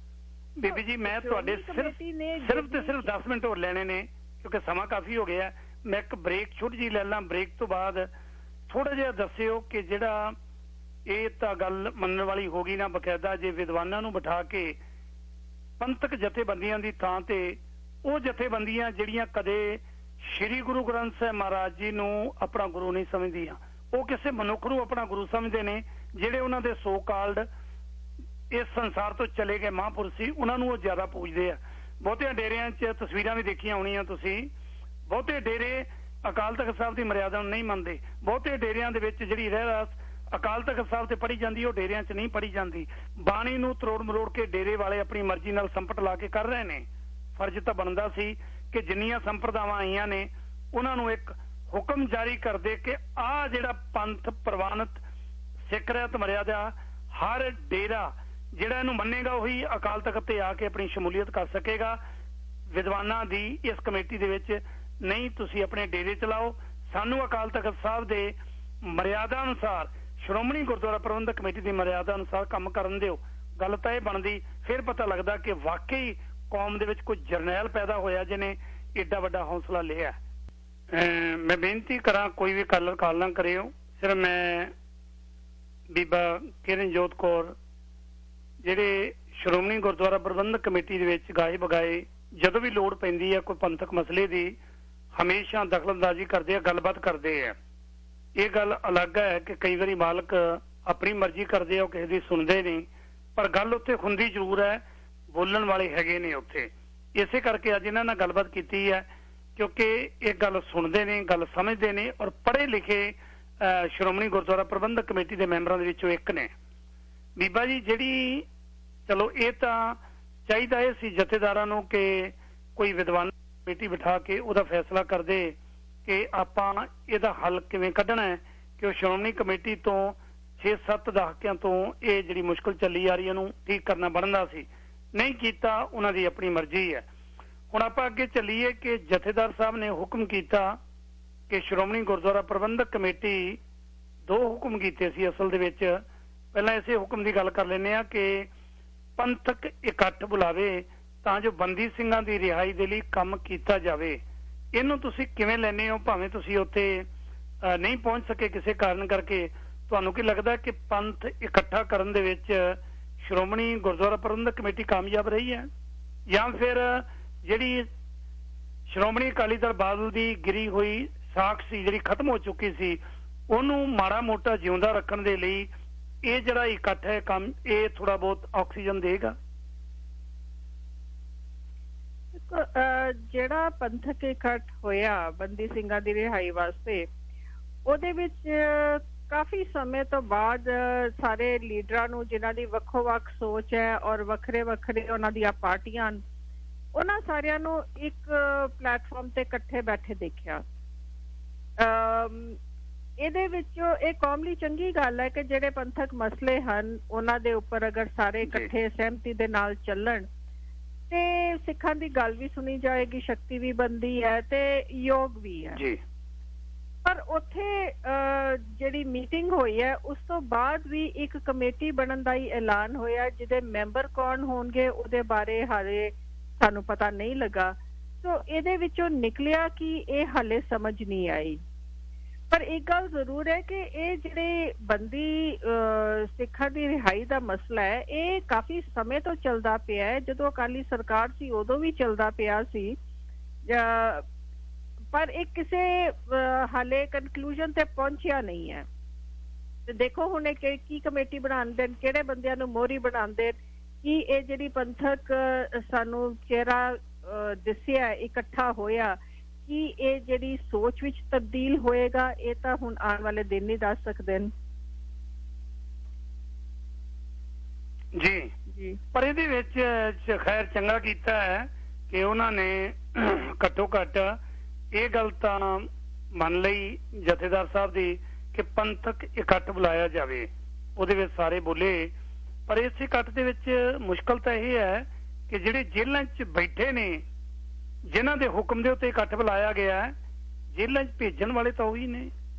ਬੀਬੀ ਜੀ, ਮੈਂ ਤੁਹਾਡੇ ਸਿਰਫ ਤੇ ਸਿਰਫ 10 ਮਿੰਟ ਹੋਰ ਲੈਣੇ ਨੇ ਕਿਉਂਕਿ ਸਮਾਂ ਕਾਫੀ ਹੋ ਗਿਆ। ਮੈਂ ਇੱਕ ਬ੍ਰੇਕ ਛੋਟੀ ਜਿਹੀ ਲੈ ਲਾਂ, ਬ੍ਰੇਕ ਤੋਂ ਬਾਅਦ ਥੋੜਾ ਜਿਹਾ ਦੱਸਿਓ ਕਿ ਜਿਹੜਾ ਇਹ ਤਾਂ ਗੱਲ ਮੰਨਣ ਵਾਲੀ ਹੋ ਗਈ ਨਾ, ਬਕਾਇਦਾ ਜੇ ਵਿਦਵਾਨਾਂ ਨੂੰ ਬਿਠਾ ਕੇ ਪੰਥਕ ਜਥੇਬੰਦੀਆਂ ਦੀ ਥਾਂ ਤੇ ਉਹ ਜਥੇਬੰਦੀਆਂ ਜਿਹੜੀਆਂ ਕਦੇ ਸ਼੍ਰੀ ਗੁਰੂ ਗ੍ਰੰਥ ਸਾਹਿਬ ਮਹਾਰਾਜ ਜੀ ਨੂੰ ਆਪਣਾ ਗੁਰੂ ਨਹੀਂ ਸਮਝਦੀਆਂ, ਉਹ ਕਿਸੇ ਮਨੁੱਖ ਨੂੰ ਆਪਣਾ ਗੁਰੂ ਸਮਝਦੇ ਨੇ, ਜਿਹੜੇ ਉਹਨਾਂ ਦੇ ਸੋ ਕਾਲਡ ਇਸ ਸੰਸਾਰ ਤੋਂ ਚਲੇ ਗਏ ਮਹਾਂਪੁਰਸ਼ ਸੀ ਉਹਨਾਂ ਨੂੰ ਉਹ ਜ਼ਿਆਦਾ ਪੂਜਦੇ ਆ। ਬਹੁਤਿਆਂ ਡੇਰਿਆਂ 'ਚ ਤਸਵੀਰਾਂ ਵੀ ਦੇਖੀਆਂ ਹੋਣੀਆਂ ਤੁਸੀਂ, ਬਹੁਤੇ ਡੇਰੇ ਅਕਾਲ ਤਖਤ ਸਾਹਿਬ ਦੀ ਮਰਿਆਦਾ ਨੂੰ ਨਹੀਂ ਮੰਨਦੇ। ਬਹੁਤੇ ਡੇਰਿਆਂ ਦੇ ਵਿੱਚ ਜਿਹੜੀ ਰਹਿਰਾਸ ਅਕਾਲ ਤਖਤ ਸਾਹਿਬ ਤੇ ਪੜ੍ਹੀ ਜਾਂਦੀ ਉਹ ਡੇਰਿਆਂ 'ਚ ਨਹੀਂ ਪੜ੍ਹੀ ਜਾਂਦੀ। ਬਾਣੀ ਨੂੰ ਤਰੋੜ ਮਰੋੜ ਕੇ ਡੇਰੇ ਵਾਲੇ ਆਪਣੀ ਮਰਜ਼ੀ ਨਾਲ ਸੰਪਟ ਲਾ ਕੇ ਕਰ ਰਹੇ ਨੇ। ਫਰਜ਼ ਤਾਂ ਬਣਦਾ ਸੀ ਕਿ ਜਿੰਨੀਆਂ ਸੰਪਰਦਾਵਾਂ ਆਈਆਂ ਨੇ ਉਹਨਾਂ ਨੂੰ ਇੱਕ ਹੁਕਮ ਜਾਰੀ ਕਰਦੇ ਕਿ ਆਹ ਜਿਹੜਾ ਪੰਥ ਪ੍ਰਵਾਨਿਤ ਸਿੱਖ ਰਹਿਤ ਮਰਿਆਦਾ ਹਰ ਡੇਰਾ ਜਿਹੜਾ ਇਹਨੂੰ ਮੰਨੇਗਾ ਉਹੀ ਅਕਾਲ ਤਖਤ ਤੇ ਆ ਕੇ ਆਪਣੀ ਸ਼ਮੂਲੀਅਤ ਕਰ ਸਕੇਗਾ। ਵਿਦਵਾਨਾਂ ਦੀ ਇਸ ਕਮੇਟੀ ਦੇ ਵਿੱਚ ਨਹੀਂ, ਤੁਸੀਂ ਆਪਣੇ ਡੇਰੇ ਚਲਾਓ, ਸਾਨੂੰ ਅਕਾਲ ਤਖਤ ਸਾਹਿਬ ਦੇ ਮਰਿਆਦਾ ਅਨੁਸਾਰ, ਸ਼੍ਰੋਮਣੀ ਗੁਰਦੁਆਰਾ ਪ੍ਰਬੰਧਕ ਕਮੇਟੀ ਦੀ ਮਰਿਆਦਾ ਅਨੁਸਾਰ ਕੰਮ ਕਰਨ ਦਿਓ। ਗੱਲ ਤਾਂ ਇਹ ਬਣਦੀ, ਫਿਰ ਪਤਾ ਲੱਗਦਾ ਕਿ ਵਾਕਈ ਕੌਮ ਦੇ ਵਿੱਚ ਕੋਈ ਜਰਨੈਲ ਪੈਦਾ ਹੋਇਆ ਜਿਹਨੇ ਏਡਾ ਵੱਡਾ ਹੌਸਲਾ ਲਿਆ। ਮੈਂ ਬੇਨਤੀ ਕਰਾਂ ਕੋਈ ਵੀ ਕਾਲਰ ਕਾਲ ਨਾ ਕਰਿਓ। ਸਿਰਫ ਮੈਂ ਬੀਬਾ ਕਿਰਨਜੋਤ ਕੌਰ ਜਿਹੜੇ ਸ਼੍ਰੋਮਣੀ ਗੁਰਦੁਆਰਾ ਪ੍ਰਬੰਧਕ ਕਮੇਟੀ ਦੇ ਵਿੱਚ ਗਾਏ ਬਗਾਏ ਜਦੋਂ ਵੀ ਲੋੜ ਪੈਂਦੀ ਹੈ ਕੋਈ ਪੰਥਕ ਮਸਲੇ ਦੀ ਹਮੇਸ਼ਾ ਦਖਲਅੰਦਾਜ਼ੀ ਕਰਦੇ ਆ, ਗੱਲਬਾਤ ਕਰਦੇ ਆ। ਇਹ ਗੱਲ ਅਲੱਗ ਹੈ ਕਿ ਕਈ ਵਾਰੀ ਮਾਲਕ ਆਪਣੀ ਮਰਜ਼ੀ ਕਰਦੇ ਆ, ਉਹ ਕਿਸੇ ਦੀ ਸੁਣਦੇ ਨਹੀਂ, ਪਰ ਗੱਲ ਉੱਥੇ ਹੁੰਦੀ ਜ਼ਰੂਰ ਹੈ, ਬੋਲਣ ਵਾਲੇ ਹੈਗੇ ਨੇ ਉੱਥੇ। ਇਸੇ ਕਰਕੇ ਅੱਜ ਇਹਨਾਂ ਨਾਲ ਗੱਲਬਾਤ ਕੀਤੀ ਹੈ ਕਿਉਂਕਿ ਇਹ ਗੱਲ ਸੁਣਦੇ ਨੇ, ਗੱਲ ਸਮਝਦੇ ਨੇ ਔਰ ਪੜ੍ਹੇ ਲਿਖੇ ਸ਼੍ਰੋਮਣੀ ਗੁਰਦੁਆਰਾ ਪ੍ਰਬੰਧਕ ਕਮੇਟੀ ਦੇ ਮੈਂਬਰਾਂ ਦੇ ਵਿੱਚੋਂ ਇੱਕ ਨੇ। ਬੀਬਾ ਜੀ ਜਿਹੜੀ ਚਲੋ ਇਹ ਤਾਂ ਚਾਹੀਦਾ ਇਹ ਸੀ ਜਥੇਦਾਰਾਂ ਨੂੰ ਕਿ ਕੋਈ ਵਿਦਵਾਨ ਕਮੇਟੀ ਬਿਠਾ ਕੇ ਉਹਦਾ ਫੈਸਲਾ ਕਰਦੇ ਕਿ ਆਪਾਂ ਇਹਦਾ ਹੱਲ ਕਿਵੇਂ ਕੱਢਣਾ ਹੈ, ਕਿ ਉਹ ਸ਼੍ਰੋਮਣੀ ਕਮੇਟੀ ਤੋਂ 6-7 ਦਹਾਕਿਆਂ ਤੋਂ ਇਹ ਜਿਹੜੀ ਮੁਸ਼ਕਲ ਚੱਲੀ ਆ ਰਹੀ ਇਹਨੂੰ ਠੀਕ ਕਰਨਾ ਬਣਦਾ ਸੀ। ਨਹੀਂ ਕੀਤਾ, ਉਹਨਾਂ ਦੀ ਆਪਣੀ ਮਰਜ਼ੀ ਹੈ। ਹੁਣ ਆਪਾਂ ਅੱਗੇ ਚੱਲੀਏ ਕਿ ਜਥੇਦਾਰ ਸਾਹਿਬ ਨੇ ਹੁਕਮ ਕੀਤਾ ਕਿ ਸ਼੍ਰੋਮਣੀ ਗੁਰਦੁਆਰਾ ਪ੍ਰਬੰਧਕ ਕਮੇਟੀ 2 ਹੁਕਮ ਕੀਤੇ ਸੀ ਅਸਲ ਦੇ ਵਿੱਚ। ਪਹਿਲਾਂ ਇਸੇ ਹੁਕਮ ਦੀ ਗੱਲ ਕਰ ਲੈਂਦੇ ਆ ਕਿ ਪੰਥਕ ਇਕੱਠ ਬੁਲਾਵੇ ਤਾਂ ਜੋ ਬੰਦੀ ਸਿੰਘਾਂ ਦੀ ਰਿਹਾਈ ਦੇ ਲਈ ਕੰਮ ਕੀਤਾ ਜਾਵੇ। ਇਹਨੂੰ ਤੁਸੀਂ ਕਿਵੇਂ ਲੈਂਦੇ ਹੋ? ਭਾਵੇਂ ਤੁਸੀਂ ਉੱਥੇ ਨਹੀਂ ਪਹੁੰਚ ਸਕੇ ਕਿਸੇ ਕਾਰਨ ਕਰਕੇ, ਤੁਹਾਨੂੰ ਕੀ ਲੱਗਦਾ ਕਿ ਪੰਥ ਇਕੱਠਾ ਕਰਨ ਦੇ ਵਿੱਚ ਸ਼੍ਰੋਮਣੀ ਗੁਰਦੁਆਰਾ ਪ੍ਰਬੰਧਕ ਕਮੇਟੀ ਕਾਮਯਾਬ ਰਹੀ ਹੈ, ਜਾਂ ਫਿਰ ਜਿਹੜੀ ਸ਼੍ਰੋਮਣੀ ਅਕਾਲੀ ਦਲ ਬਾਦਲ ਦੀ ਗਿਰੀ ਹੋਈ ਸਾਖ ਸੀ ਜਿਹੜੀ ਖਤਮ ਹੋ ਚੁੱਕੀ ਸੀ ਉਹਨੂੰ ਮਾੜਾ ਮੋਟਾ ਜਿਉਂਦਾ ਰੱਖਣ ਦੇ ਲਈ ਇਹ ਜਿਹੜਾ ਇਕੱਠ ਹੈ ਕੰਮ ਇਹ ਥੋੜਾ ਬਹੁਤ ਆਕਸੀਜਨ ਦੇਗਾ? ਜਿਹੜਾ ਪੰਥਕ ਇਕੱਠ ਹੋਇਆ ਬੰਦੀ ਸਿੰਘਾਂ ਦੀ ਰਿਹਾਈ ਵਾਸਤੇ, ਉਹਦੇ ਵਿੱਚ ਕਾਫੀ ਸਮੇਂ ਤੋਂ ਬਾਅਦ ਸਾਰੇ ਲੀਡਰਾਂ ਨੂੰ ਜਿਨ੍ਹਾਂ ਦੀ ਵੱਖੋ ਵੱਖ ਸੋਚ ਹੈ ਔਰ ਵੱਖਰੇ ਵੱਖਰੇ ਉਹਨਾਂ ਦੀਆਂ ਪਾਰਟੀਆਂ, ਉਹਨਾਂ ਸਾਰਿਆਂ ਨੂੰ ਇੱਕ ਪਲੇਟਫਾਰਮ ਤੇ ਇਕੱਠੇ ਬੈਠੇ ਦੇਖਿਆ। ਇਹਦੇ ਵਿੱਚੋਂ ਇਹ ਕੌਮ ਲਈ ਚੰਗੀ ਗੱਲ ਹੈ ਕਿ ਜਿਹੜੇ ਪੰਥਕ ਮਸਲੇ ਹਨ ਉਹਨਾਂ ਦੇ ਉੱਪਰ ਅਗਰ ਸਾਰੇ ਇਕੱਠੇ ਸਹਿਮਤੀ ਦੇ ਨਾਲ ਚੱਲਣ ਤੇ ਸਿੱਖਾਂ ਦੀ ਗੱਲ ਵੀ ਸੁਣੀ ਜਾਏਗੀ, ਸ਼ਕਤੀ ਵੀ ਬਣਦੀ ਹੈ ਤੇ ਯੋਗ ਵੀ ਹੈ। ਪਰ ਉੱਥੇ ਜਿਹੜੀ ਮੀਟਿੰਗ ਹੋਈ ਹੈ ਉਸ ਤੋਂ ਬਾਅਦ ਵੀ ਇੱਕ ਕਮੇਟੀ ਬਣਨ ਦਾ ਹੀ ਐਲਾਨ ਹੋਇਆ, ਜਿਹਦੇ ਮੈਂਬਰ ਕੌਣ ਹੋਣਗੇ ਉਹਦੇ ਬਾਰੇ ਹਾਲੇ ਸਾਨੂੰ ਪਤਾ ਨਹੀਂ ਲੱਗਾ। ਸੋ ਇਹਦੇ ਵਿੱਚੋਂ ਨਿਕਲਿਆ ਕਿ ਇਹ ਹਾਲੇ ਸਮਝ ਨਹੀਂ ਆਈ। ਪਰ ਇੱਕ ਗੱਲ ਜ਼ਰੂਰ ਹੈ ਕਿ ਇਹ ਜਿਹੜੇ ਬੰਦੀ ਸਿੱਖਾਂ ਦੀ ਰਿਹਾਈ ਦਾ ਮਸਲਾ ਹੈ ਇਹ ਕਾਫੀ ਸਮੇਂ ਤੋਂ ਚੱਲਦਾ ਪਿਆ ਹੈ। ਜਦੋਂ ਅਕਾਲੀ ਸਰਕਾਰ ਸੀ ਉਦੋਂ ਵੀ ਚੱਲਦਾ ਪਿਆ ਸੀ, ਪਰ ਇਹ ਕਿਸੇ ਹਾਲੇ ਕਨਕਲੂਜਨ ਤੇ ਪਹੁੰਚਿਆ ਨਹੀਂ ਹੈ। ਤੇ ਦੇਖੋ ਹੁਣ ਇਹ ਕੀ ਕਮੇਟੀ ਬਣਾਉਂਦੇ, ਕਿਹੜੇ ਬੰਦਿਆਂ ਨੂੰ ਮੋਹਰੀ ਬਣਾਉਂਦੇ, ਕੀ ਇਹ ਜਿਹੜੀ ਪੰਥਕ ਸਾਨੂੰ ਚਿਹਰਾ ਦਿਸਿਆ ਇਕੱਠਾ ਹੋਇਆ, ਕੀ ਇਹ ਜਿਹੜੀ ਸੋਚ ਵਿੱਚ ਤਬਦੀਲ ਹੋਏਗਾ? ਇਹ ਤਾਂ ਹੁਣ ਆਉਣ ਵਾਲੇ ਦਿਨ ਹੀ ਦੱਸ ਸਕਦੇ ਨੇ। ਜੀ ਜੀ ਪਰ ਇਹਦੇ ਵਿੱਚ ਖੈਰ ਚੰਗਾ ਕੀਤਾ ਹੈ ਕਿ ਉਹਨਾਂ ਨੇ ਘੱਟੋ ਘੱਟ ਇਹ ਗੱਲ ਤਾਂ ਮੰਨ ਲਈ ਜਥੇਦਾਰ ਸਾਹਿਬ ਦੀ ਕਿ ਪੰਥਕ ਇਕੱਠ ਬੁਲਾਇਆ ਜਾਵੇ, ਉਹਦੇ ਵਿੱਚ ਸਾਰੇ ਬੋਲੇ। ਪਰ ਇਸ ਇਕੱਠ ਦੇ ਵਿੱਚ ਮੁਸ਼ਕਲ ਤਾਂ ਇਹ ਹੈ ਕਿ ਜਿਹੜੇ ਜੇਲ੍ਹਾਂ 'ਚ ਬੈਠੇ ਨੇ, ਜਿਨ੍ਹਾਂ ਦੇ ਹੁਕਮ ਦੇ ਉੱਤੇ ਇਕੱਠ ਬੁਲਾਇਆ ਗਿਆ ਹੈ, ਜੇਲ੍ਹਾਂ 'ਚ ਭੇਜਣ ਵਾਲੇ ਤਾਂ ਉਹੀ ਨੇ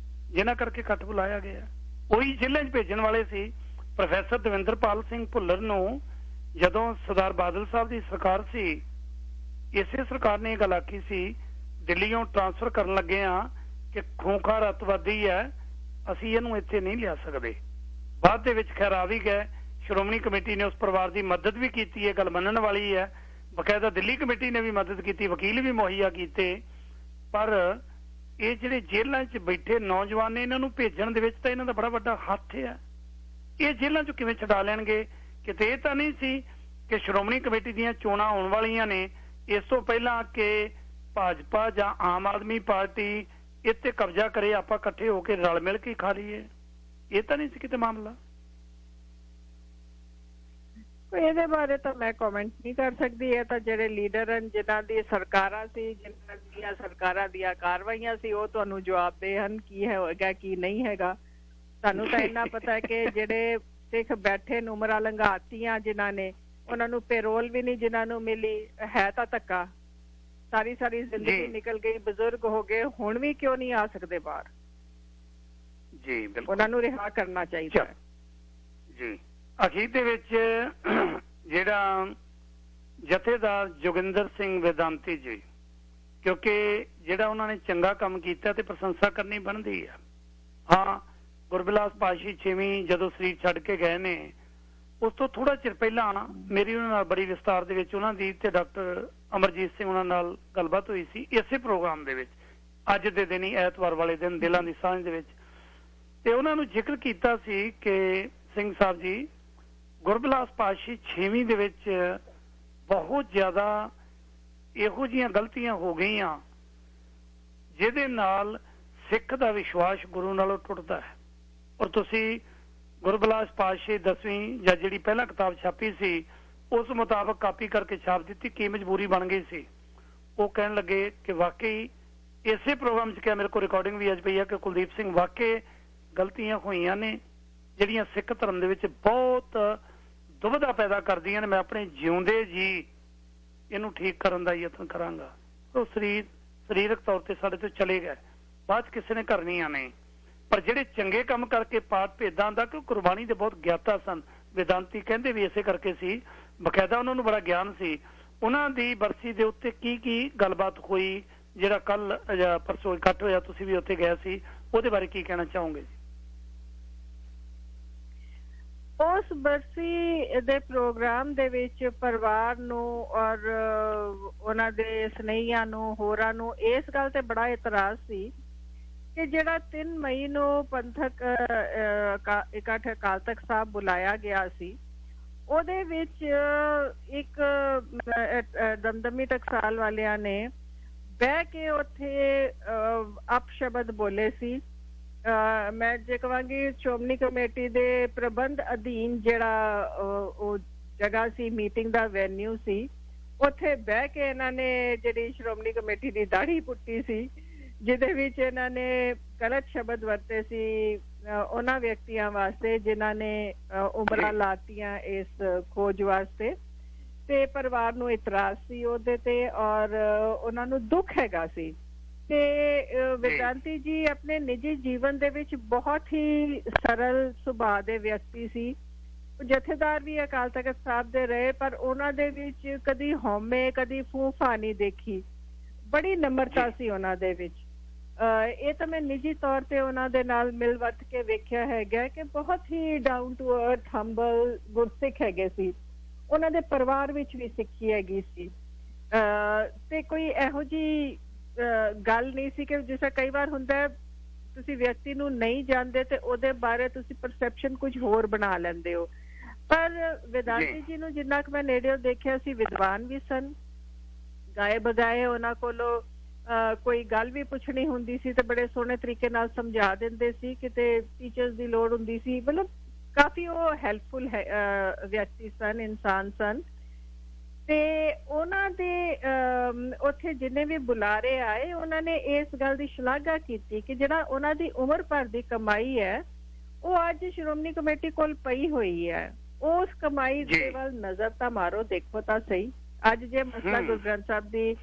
ਜਿਨ੍ਹਾਂ ਕਰਕੇ ਇਕੱਠ ਬੁਲਾਇਆ ਗਿਆ। ਉਹੀ ਜੇਲ੍ਹਾਂ 'ਚ ਭੇਜਣ ਵਾਲੇ ਸੀ। ਪ੍ਰੋਫੈਸਰ ਦਵਿੰਦਰਪਾਲ ਸਿੰਘ ਭੁੱਲਰ ਨੂੰ ਜਦੋਂ ਸਰਦਾਰ ਬਾਦਲ ਸਾਹਿਬ ਦੀ ਸਰਕਾਰ ਸੀ, ਇਸੇ ਸਰਕਾਰ ਨੇ ਇਹ ਗੱਲ ਆਖੀ ਸੀ, ਦਿੱਲੀੋਂ ਟ੍ਰਾਂਸਫਰ ਕਰਨ ਲੱਗੇ ਆ ਕਿ ਖੂੰਖਾਰ ਅੱਤਵਾਦੀ ਹੈ, ਅਸੀਂ ਇਹਨੂੰ ਇੱਥੇ ਨਹੀਂ ਲਿਆ ਸਕਦੇ। ਬਾਅਦ ਦੇ ਵਿੱਚ ਖੈਰ ਆ ਵੀ ਗਏ। ਸ਼੍ਰੋਮਣੀ ਕਮੇਟੀ ਨੇ ਉਸ ਪਰਿਵਾਰ ਦੀ ਮਦਦ ਵੀ ਕੀਤੀ, ਇਹ ਗੱਲ ਮੰਨਣ ਵਾਲੀ ਹੈ। ਬਕਾਇਦਾ ਦਿੱਲੀ ਕਮੇਟੀ ਨੇ ਵੀ ਮਦਦ ਕੀਤੀ, ਵਕੀਲ ਵੀ ਮੁਹੱਈਆ ਕੀਤੇ। ਪਰ ਇਹ ਜਿਹੜੇ ਜੇਲ੍ਹਾਂ 'ਚ ਬੈਠੇ ਨੌਜਵਾਨ ਨੇ, ਇਹਨਾਂ ਨੂੰ ਭੇਜਣ ਦੇ ਵਿੱਚ ਤਾਂ ਇਹਨਾਂ ਦਾ ਬੜਾ ਵੱਡਾ ਹੱਥ ਹੈ। ਇਹ ਜੇਲ੍ਹਾਂ 'ਚੋਂ ਕਿਵੇਂ ਛਡਾ ਲੈਣਗੇ? ਕਿਤੇ ਇਹ ਤਾਂ ਨਹੀਂ ਸੀ ਕਿ ਸ਼੍ਰੋਮਣੀ ਕਮੇਟੀ ਦੀਆਂ ਚੋਣਾਂ ਆਉਣ ਵਾਲੀਆਂ ਨੇ, ਇਸ ਤੋਂ ਪਹਿਲਾਂ ਕਿ ਭਾਜਪਾ ਜਾਂ ਆਮ ਆਦਮੀ ਪਾਰਟੀ ਇੱਥੇ ਕਬਜ਼ਾ ਕਰੇ, ਆਪਾਂ ਇਕੱਠੇ ਹੋ ਕੇ ਰਲ ਮਿਲ ਕੇ ਖਾ ਲਈਏ? ਇਹ ਤਾਂ ਨਹੀਂ ਸੀ ਕਿਤੇ ਮਾਮਲਾ। ਇਹਦੇ ਬਾਰੇ ਤਾਂ ਮੈਂ ਕਮੈਂਟ ਨਹੀਂ ਕਰ ਸਕਦੀ। ਇਹ ਤਾਂ ਜਿਹੜੇ ਲੀਡਰ ਹਨ, ਜਿਨ੍ਹਾਂ ਦੀ ਸਰਕਾਰਾਂ ਸੀ, ਜਿਨ੍ਹਾਂ ਦੀਆਂ ਸਰਕਾਰਾਂ ਦੀਆਂ ਕਾਰਵਾਈਆਂ ਸੀ, ਉਹ ਤੁਹਾਨੂੰ ਜਵਾਬ ਦੇ ਹਨ ਕੀ ਹੋਏਗਾ ਕੀ ਨਹੀਂ ਹੈਗਾ। ਸਾਨੂੰ ਤਾਂ ਇੰਨਾ ਪਤਾ ਹੈ ਕਿ ਜਿਹੜੇ ਸਿੱਖ ਬੈਠੇ ਨੇ, ਉਮਰਾਂ ਲੰਘਾਤੀਆਂ ਜਿਨ੍ਹਾਂ ਨੇ, ਉਹਨਾਂ ਨੂੰ ਪੈਰੋਲ ਵੀ ਨਹੀਂ ਜਿਨ੍ਹਾਂ ਨੂੰ ਮਿਲੀ, ਹੈ ਤਾਂ ਧੱਕਾ। ਸਾਰੀ ਜ਼ਿੰਦਗੀ ਨਿਕਲ ਗਈ, ਬਜ਼ੁਰਗ ਹੋ ਗਏ, ਹੁਣ ਵੀ ਕਿਉਂ ਨਹੀਂ ਆ ਸਕਦੇ ਬਾਹਰ? ਜੀ ਬਿਲਕੁਲ, ਉਹਨਾਂ ਨੂੰ ਰਿਹਾ ਕਰਨਾ ਚਾਹੀਦਾ ਹੈ। ਜੀ ਅਖੀਰ ਦੇ ਵਿੱਚ ਜਿਹੜਾ ਜਥੇਦਾਰ ਜੋਗਿੰਦਰ ਸਿੰਘ ਵੇਦਾਂਤੀ ਜੀ, ਕਿਉਂਕਿ ਜਿਹੜਾ ਉਹਨਾਂ ਨੇ ਚੰਗਾ ਕੰਮ ਕੀਤਾ ਤੇ ਪ੍ਰਸ਼ੰਸਾ ਕਰਨੀ ਬਣਦੀ ਹੈ। ਹਾਂ, ਗੁਰਬਿਲਾਸ ਪਾਤਸ਼ਾਹੀ 6ਵੀਂ ਜਦੋਂ ਸਰੀਰ ਛੱਡ ਕੇ ਗਏ ਨੇ, ਉਸ ਤੋਂ ਥੋੜਾ ਚਿਰ ਪਹਿਲਾਂ ਮੇਰੀ ਉਹਨਾਂ ਨਾਲ ਬੜੀ ਵਿਸਤਾਰ ਦੇ ਵਿੱਚ ਉਹਨਾਂ ਦੀ ਤੇ ਡਾਕਟਰ ਅਮਰਜੀਤ ਸਿੰਘ ਉਹਨਾਂ ਨਾਲ ਗੱਲਬਾਤ ਹੋਈ ਸੀ, ਇਸੇ ਪ੍ਰੋਗਰਾਮ ਦੇ ਵਿੱਚ, ਅੱਜ ਦੇ ਦਿਨ ਹੀ, ਐਤਵਾਰ ਵਾਲੇ ਦਿਨ, ਦਿਲਾਂ ਦੀ ਸਾਂਝ ਦੇ ਵਿੱਚ। ਤੇ ਉਹਨਾਂ ਨੂੰ ਜ਼ਿਕਰ ਕੀਤਾ ਸੀ ਕਿ ਸਿੰਘ ਸਾਹਿਬ ਜੀ, ਗੁਰਬਿਲਾਸ ਪਾਤਸ਼ਾਹੀ 6ਵੀਂ ਦੇ ਵਿੱਚ ਬਹੁਤ ਜ਼ਿਆਦਾ ਇਹੋ ਜਿਹੀਆਂ ਗਲਤੀਆਂ ਹੋ ਗਈਆਂ ਜਿਹਦੇ ਨਾਲ ਸਿੱਖ ਦਾ ਵਿਸ਼ਵਾਸ ਗੁਰੂ ਨਾਲੋਂ ਟੁੱਟਦਾ ਹੈ। ਔਰ ਤੁਸੀਂ ਗੁਰਬਿਲਾਸ ਪਾਤਸ਼ਾਹੀ 10ਵੀਂ ਜਾਂ ਜਿਹੜੀ ਪਹਿਲਾਂ ਕਿਤਾਬ ਛਾਪੀ ਸੀ, ਉਸ ਮੁਤਾਬਕ ਕਾਪੀ ਕਰਕੇ ਛਾਪ ਦਿੱਤੀ। ਕੀ ਮਜਬੂਰੀ ਬਣ ਗਈ ਸੀ? ਉਹ ਕਹਿਣ ਲੱਗੇ ਕਿ ਵਾਕਈ, ਇਸੇ ਪ੍ਰੋਗਰਾਮ 'ਚ ਕਿਹਾ, ਮੇਰੇ ਕੋਲ ਰਿਕਾਰਡਿੰਗ ਵੀ ਅੱਜ ਪਈ ਹੈ, ਕਿ ਕੁਲਦੀਪ ਸਿੰਘ ਵਾਕਈ ਗਲਤੀਆਂ ਹੋਈਆਂ ਨੇ ਜਿਹੜੀਆਂ ਸਿੱਖ ਧਰਮ ਦੇ ਵਿੱਚ ਬਹੁਤ ਦੁਬਿਧਾ ਪੈਦਾ ਕਰਦੀਆਂ ਨੇ। ਮੈਂ ਆਪਣੇ ਜਿਉਂਦੇ ਜੀ ਇਹਨੂੰ ਠੀਕ ਕਰਨ ਦਾ ਯਤਨ ਕਰਾਂਗਾ। ਉਹ ਸਰੀਰਕ ਤੌਰ ਤੇ ਸਾਡੇ ਤੋਂ ਚਲੇ ਗਏ, ਬਾਅਦ 'ਚ ਕਿਸੇ ਨੇ ਕਰਨੀਆਂ ਨੇ। ਪਰ ਜਿਹੜੇ ਚੰਗੇ ਕੰਮ ਕਰਕੇ ਪਾਠ ਭੇਦਾਂ ਦਾ, ਕਿ ਕੁਰਬਾਨੀ ਦੇ ਬਹੁਤ ਗਿਆਤਾ ਸਨ। ਵੇਦਾਂਤੀ ਕਹਿੰਦੇ ਵੀ ਇਸੇ ਕਰਕੇ ਸੀ, ਬਕਾਇਦਾ ਉਹਨਾਂ ਨੂੰ ਬੜਾ ਗਿਆਨ ਸੀ। ਉਹਨਾਂ ਦੀ ਬਰਸੀ ਦੇ ਉੱਤੇ ਕੀ ਗੱਲਬਾਤ ਹੋਈ, ਜਿਹੜਾ ਕੱਲ ਜਾਂ ਪਰਸੋਂ ਇਕੱਠ ਹੋਇਆ, ਤੁਸੀਂ ਵੀ ਉੱਥੇ ਗਏ ਸੀ, ਉਹਦੇ ਬਾਰੇ ਕੀ ਕਹਿਣਾ ਚਾਹੋਗੇ ਜੀ? ਉਸ ਬਰਸੀ ਦੇ ਪ੍ਰੋਗਰਾਮ ਦੇ ਵਿੱਚ ਪਰਿਵਾਰ ਨੂੰ ਔਰ ਉਹਨਾਂ ਦੇ ਸਨੇਹੀਆਂ ਨੂੰ, ਹੋਰਾਂ ਨੂੰ ਇਸ ਗੱਲ ਤੇ ਬੜਾ ਇਤਰਾਜ਼ ਸੀ ਕਿ ਜਿਹੜਾ 3 ਮਈ ਨੂੰ ਪੰਥਕ ਇਕੱਠ ਅਕਾਲ ਤਖਤ ਸਾਹਿਬ ਬੁਲਾਇਆ ਗਿਆ ਸੀ, ਉਹਦੇ ਵਿੱਚ ਇੱਕ ਦਮਦਮੀ ਟਕਸਾਲ ਵਾਲਿਆਂ ਨੇ ਬਹਿ ਕੇ ਉੱਥੇ ਅਪਸ਼ਬਦ ਬੋਲੇ ਸੀ। ਮੈਂ ਜੇ ਕਹਾਂਗੀ, ਸ਼੍ਰੋਮਣੀ ਕਮੇਟੀ ਦੇ ਪ੍ਰਬੰਧ ਅਧੀਨ ਜਿਹੜਾ ਉਹ ਜਗ੍ਹਾ ਸੀ, ਮੀਟਿੰਗ ਦਾ ਵੈਨਿਊ ਸੀ, ਉੱਥੇ ਬਹਿ ਕੇ ਇਹਨਾਂ ਨੇ ਜਿਹੜੀ ਸ਼੍ਰੋਮਣੀ ਕਮੇਟੀ ਦੀ ਦਾੜੀ ਪੁੱਟੀ ਸੀ, ਜਿਹਦੇ ਵਿੱਚ ਇਹਨਾਂ ਨੇ ਗਲਤ ਸ਼ਬਦ ਵਰਤੇ ਸੀ ਉਹਨਾਂ ਵਿਅਕਤੀਆਂ ਵਾਸਤੇ ਜਿਨ੍ਹਾਂ ਨੇ ਉਮਰਾਂ ਲਾਤੀਆਂ ਇਸ ਖੋਜ ਵਾਸਤੇ। ਤੇ ਪਰਿਵਾਰ ਨੂੰ ਇਤਰਾਜ਼ ਸੀ ਉਹਦੇ ਤੇ, ਔਰ ਉਹਨਾਂ ਨੂੰ ਦੁੱਖ ਹੈਗਾ ਸੀ। ਤੇ ਵੇਦਾਂਤੀ ਜੀ ਆਪਣੇ ਨਿੱਜੀ ਜੀਵਨ ਦੇ ਵਿੱਚ ਬਹੁਤ ਹੀ ਸਰਲ ਸੁਭਾਅ ਦੇ ਵਿਅਕਤੀ ਸੀ। ਜਥੇਦਾਰ ਵੀ ਅਕਾਲ ਤਖਤ ਸਾਹਿਬ ਦੇ ਰਹੇ, ਪਰ ਉਹਨਾਂ ਦੇ ਵਿੱਚ ਕਦੀ ਹਉਮੈ, ਕਦੀ ਫੂਫਾ ਨਹੀਂ ਦੇਖੀ। ਬੜੀ ਨਮਰਤਾ ਸੀ ਉਹਨਾਂ ਦੇ ਵਿੱਚ। ਇਹ ਤਾਂ ਮੈਂ ਨਿੱਜੀ ਤੌਰ ਤੇ ਉਹਨਾਂ ਦੇ ਨਾਲ ਮਿਲ ਵਰਤ ਕੇ ਵੇਖਿਆ ਹੈਗਾ ਕਿ ਬਹੁਤ ਹੀ ਡਾਊਨ ਟੂ ਅਰਥ, ਹੰਬਲ ਗੁਰਸਿੱਖ ਹੈਗੇ ਸੀ। ਉਹਨਾਂ ਦੇ ਪਰਿਵਾਰ ਵਿੱਚ ਵੀ ਸਿੱਖੀ ਹੈਗੀ ਸੀ ਤੇ ਕੋਈ ਇਹੋ ਜਿਹੀ ਗੱਲ ਨਹੀਂ ਸੀ ਕਿ ਜਿਸ ਤਰ੍ਹਾਂ ਕਈ ਵਾਰ ਹੁੰਦਾ ਹੈ, ਤੁਸੀਂ ਵਿਅਕਤੀ ਨੂੰ ਨਹੀਂ ਜਾਣਦੇ ਤੇ ਉਹਦੇ ਬਾਰੇ ਤੁਸੀਂ ਪਰਸੈਪਸ਼ਨ ਕੁਝ ਹੋਰ ਬਣਾ ਲੈਂਦੇ ਹੋ। ਪਰ ਵੇਦਾਂਤੀ ਜੀ ਨੂੰ ਜਿੰਨਾ ਕੁ ਮੈਂ ਨੇੜਿਓਂ ਦੇਖਿਆ ਸੀ, ਵਿਦਵਾਨ ਵੀ ਸਨ, ਗਾਏ ਬਗਾਏ ਉਹਨਾਂ ਕੋਲੋਂ ਕੋਈ ਗੱਲ ਵੀ ਪੁੱਛਣੀ ਹੁੰਦੀ ਸੀ ਤੇ ਬੜੇ ਸੋਹਣੇ ਤਰੀਕੇ ਨਾਲ ਸਮਝਾ ਦਿੰਦੇ ਸੀ। ਕਿਤੇ ਟੀਚਰਸ ਦੀ ਲੋੜ ਹੁੰਦੀ ਸੀ, ਮਤਲਬ ਕਾਫੀ ਉਹ ਹੈਲਪਫੁਲ ਵਿਅਕਤੀ ਸਨ, ਇਨਸਾਨ ਸਨ। ਤੇ ਉਹਨਾਂ ਦੇ ਉੱਥੇ ਜਿੰਨੇ ਵੀ ਬੁਲਾਰੇ ਆਏ, ਉਹਨਾਂ ਨੇ ਇਸ ਗੱਲ ਦੀ ਸ਼ਲਾਘਾ ਕੀਤੀ ਕਿ ਜਿਹੜਾ ਉਹਨਾਂ ਦੀ ਉਮਰ ਭਰ ਦੀ ਕਮਾਈ ਹੈ ਉਹ ਅੱਜ ਸ਼੍ਰੋਮਣੀ ਕਮੇਟੀ ਕੋਲ ਪਈ ਹੋਈ ਹੈ। ਉਸ ਕਮਾਈ ਦੇ ਵੱਲ ਨਜ਼ਰ ਤਾਂ ਮਾਰੋ, ਦੇਖੋ ਤਾਂ ਸਹੀ। ਅੱਜ ਜੇ ਮਸਲਾ ਗੁਰੂ ਗ੍ਰੰਥ ਸਾਹਿਬ ਦੀ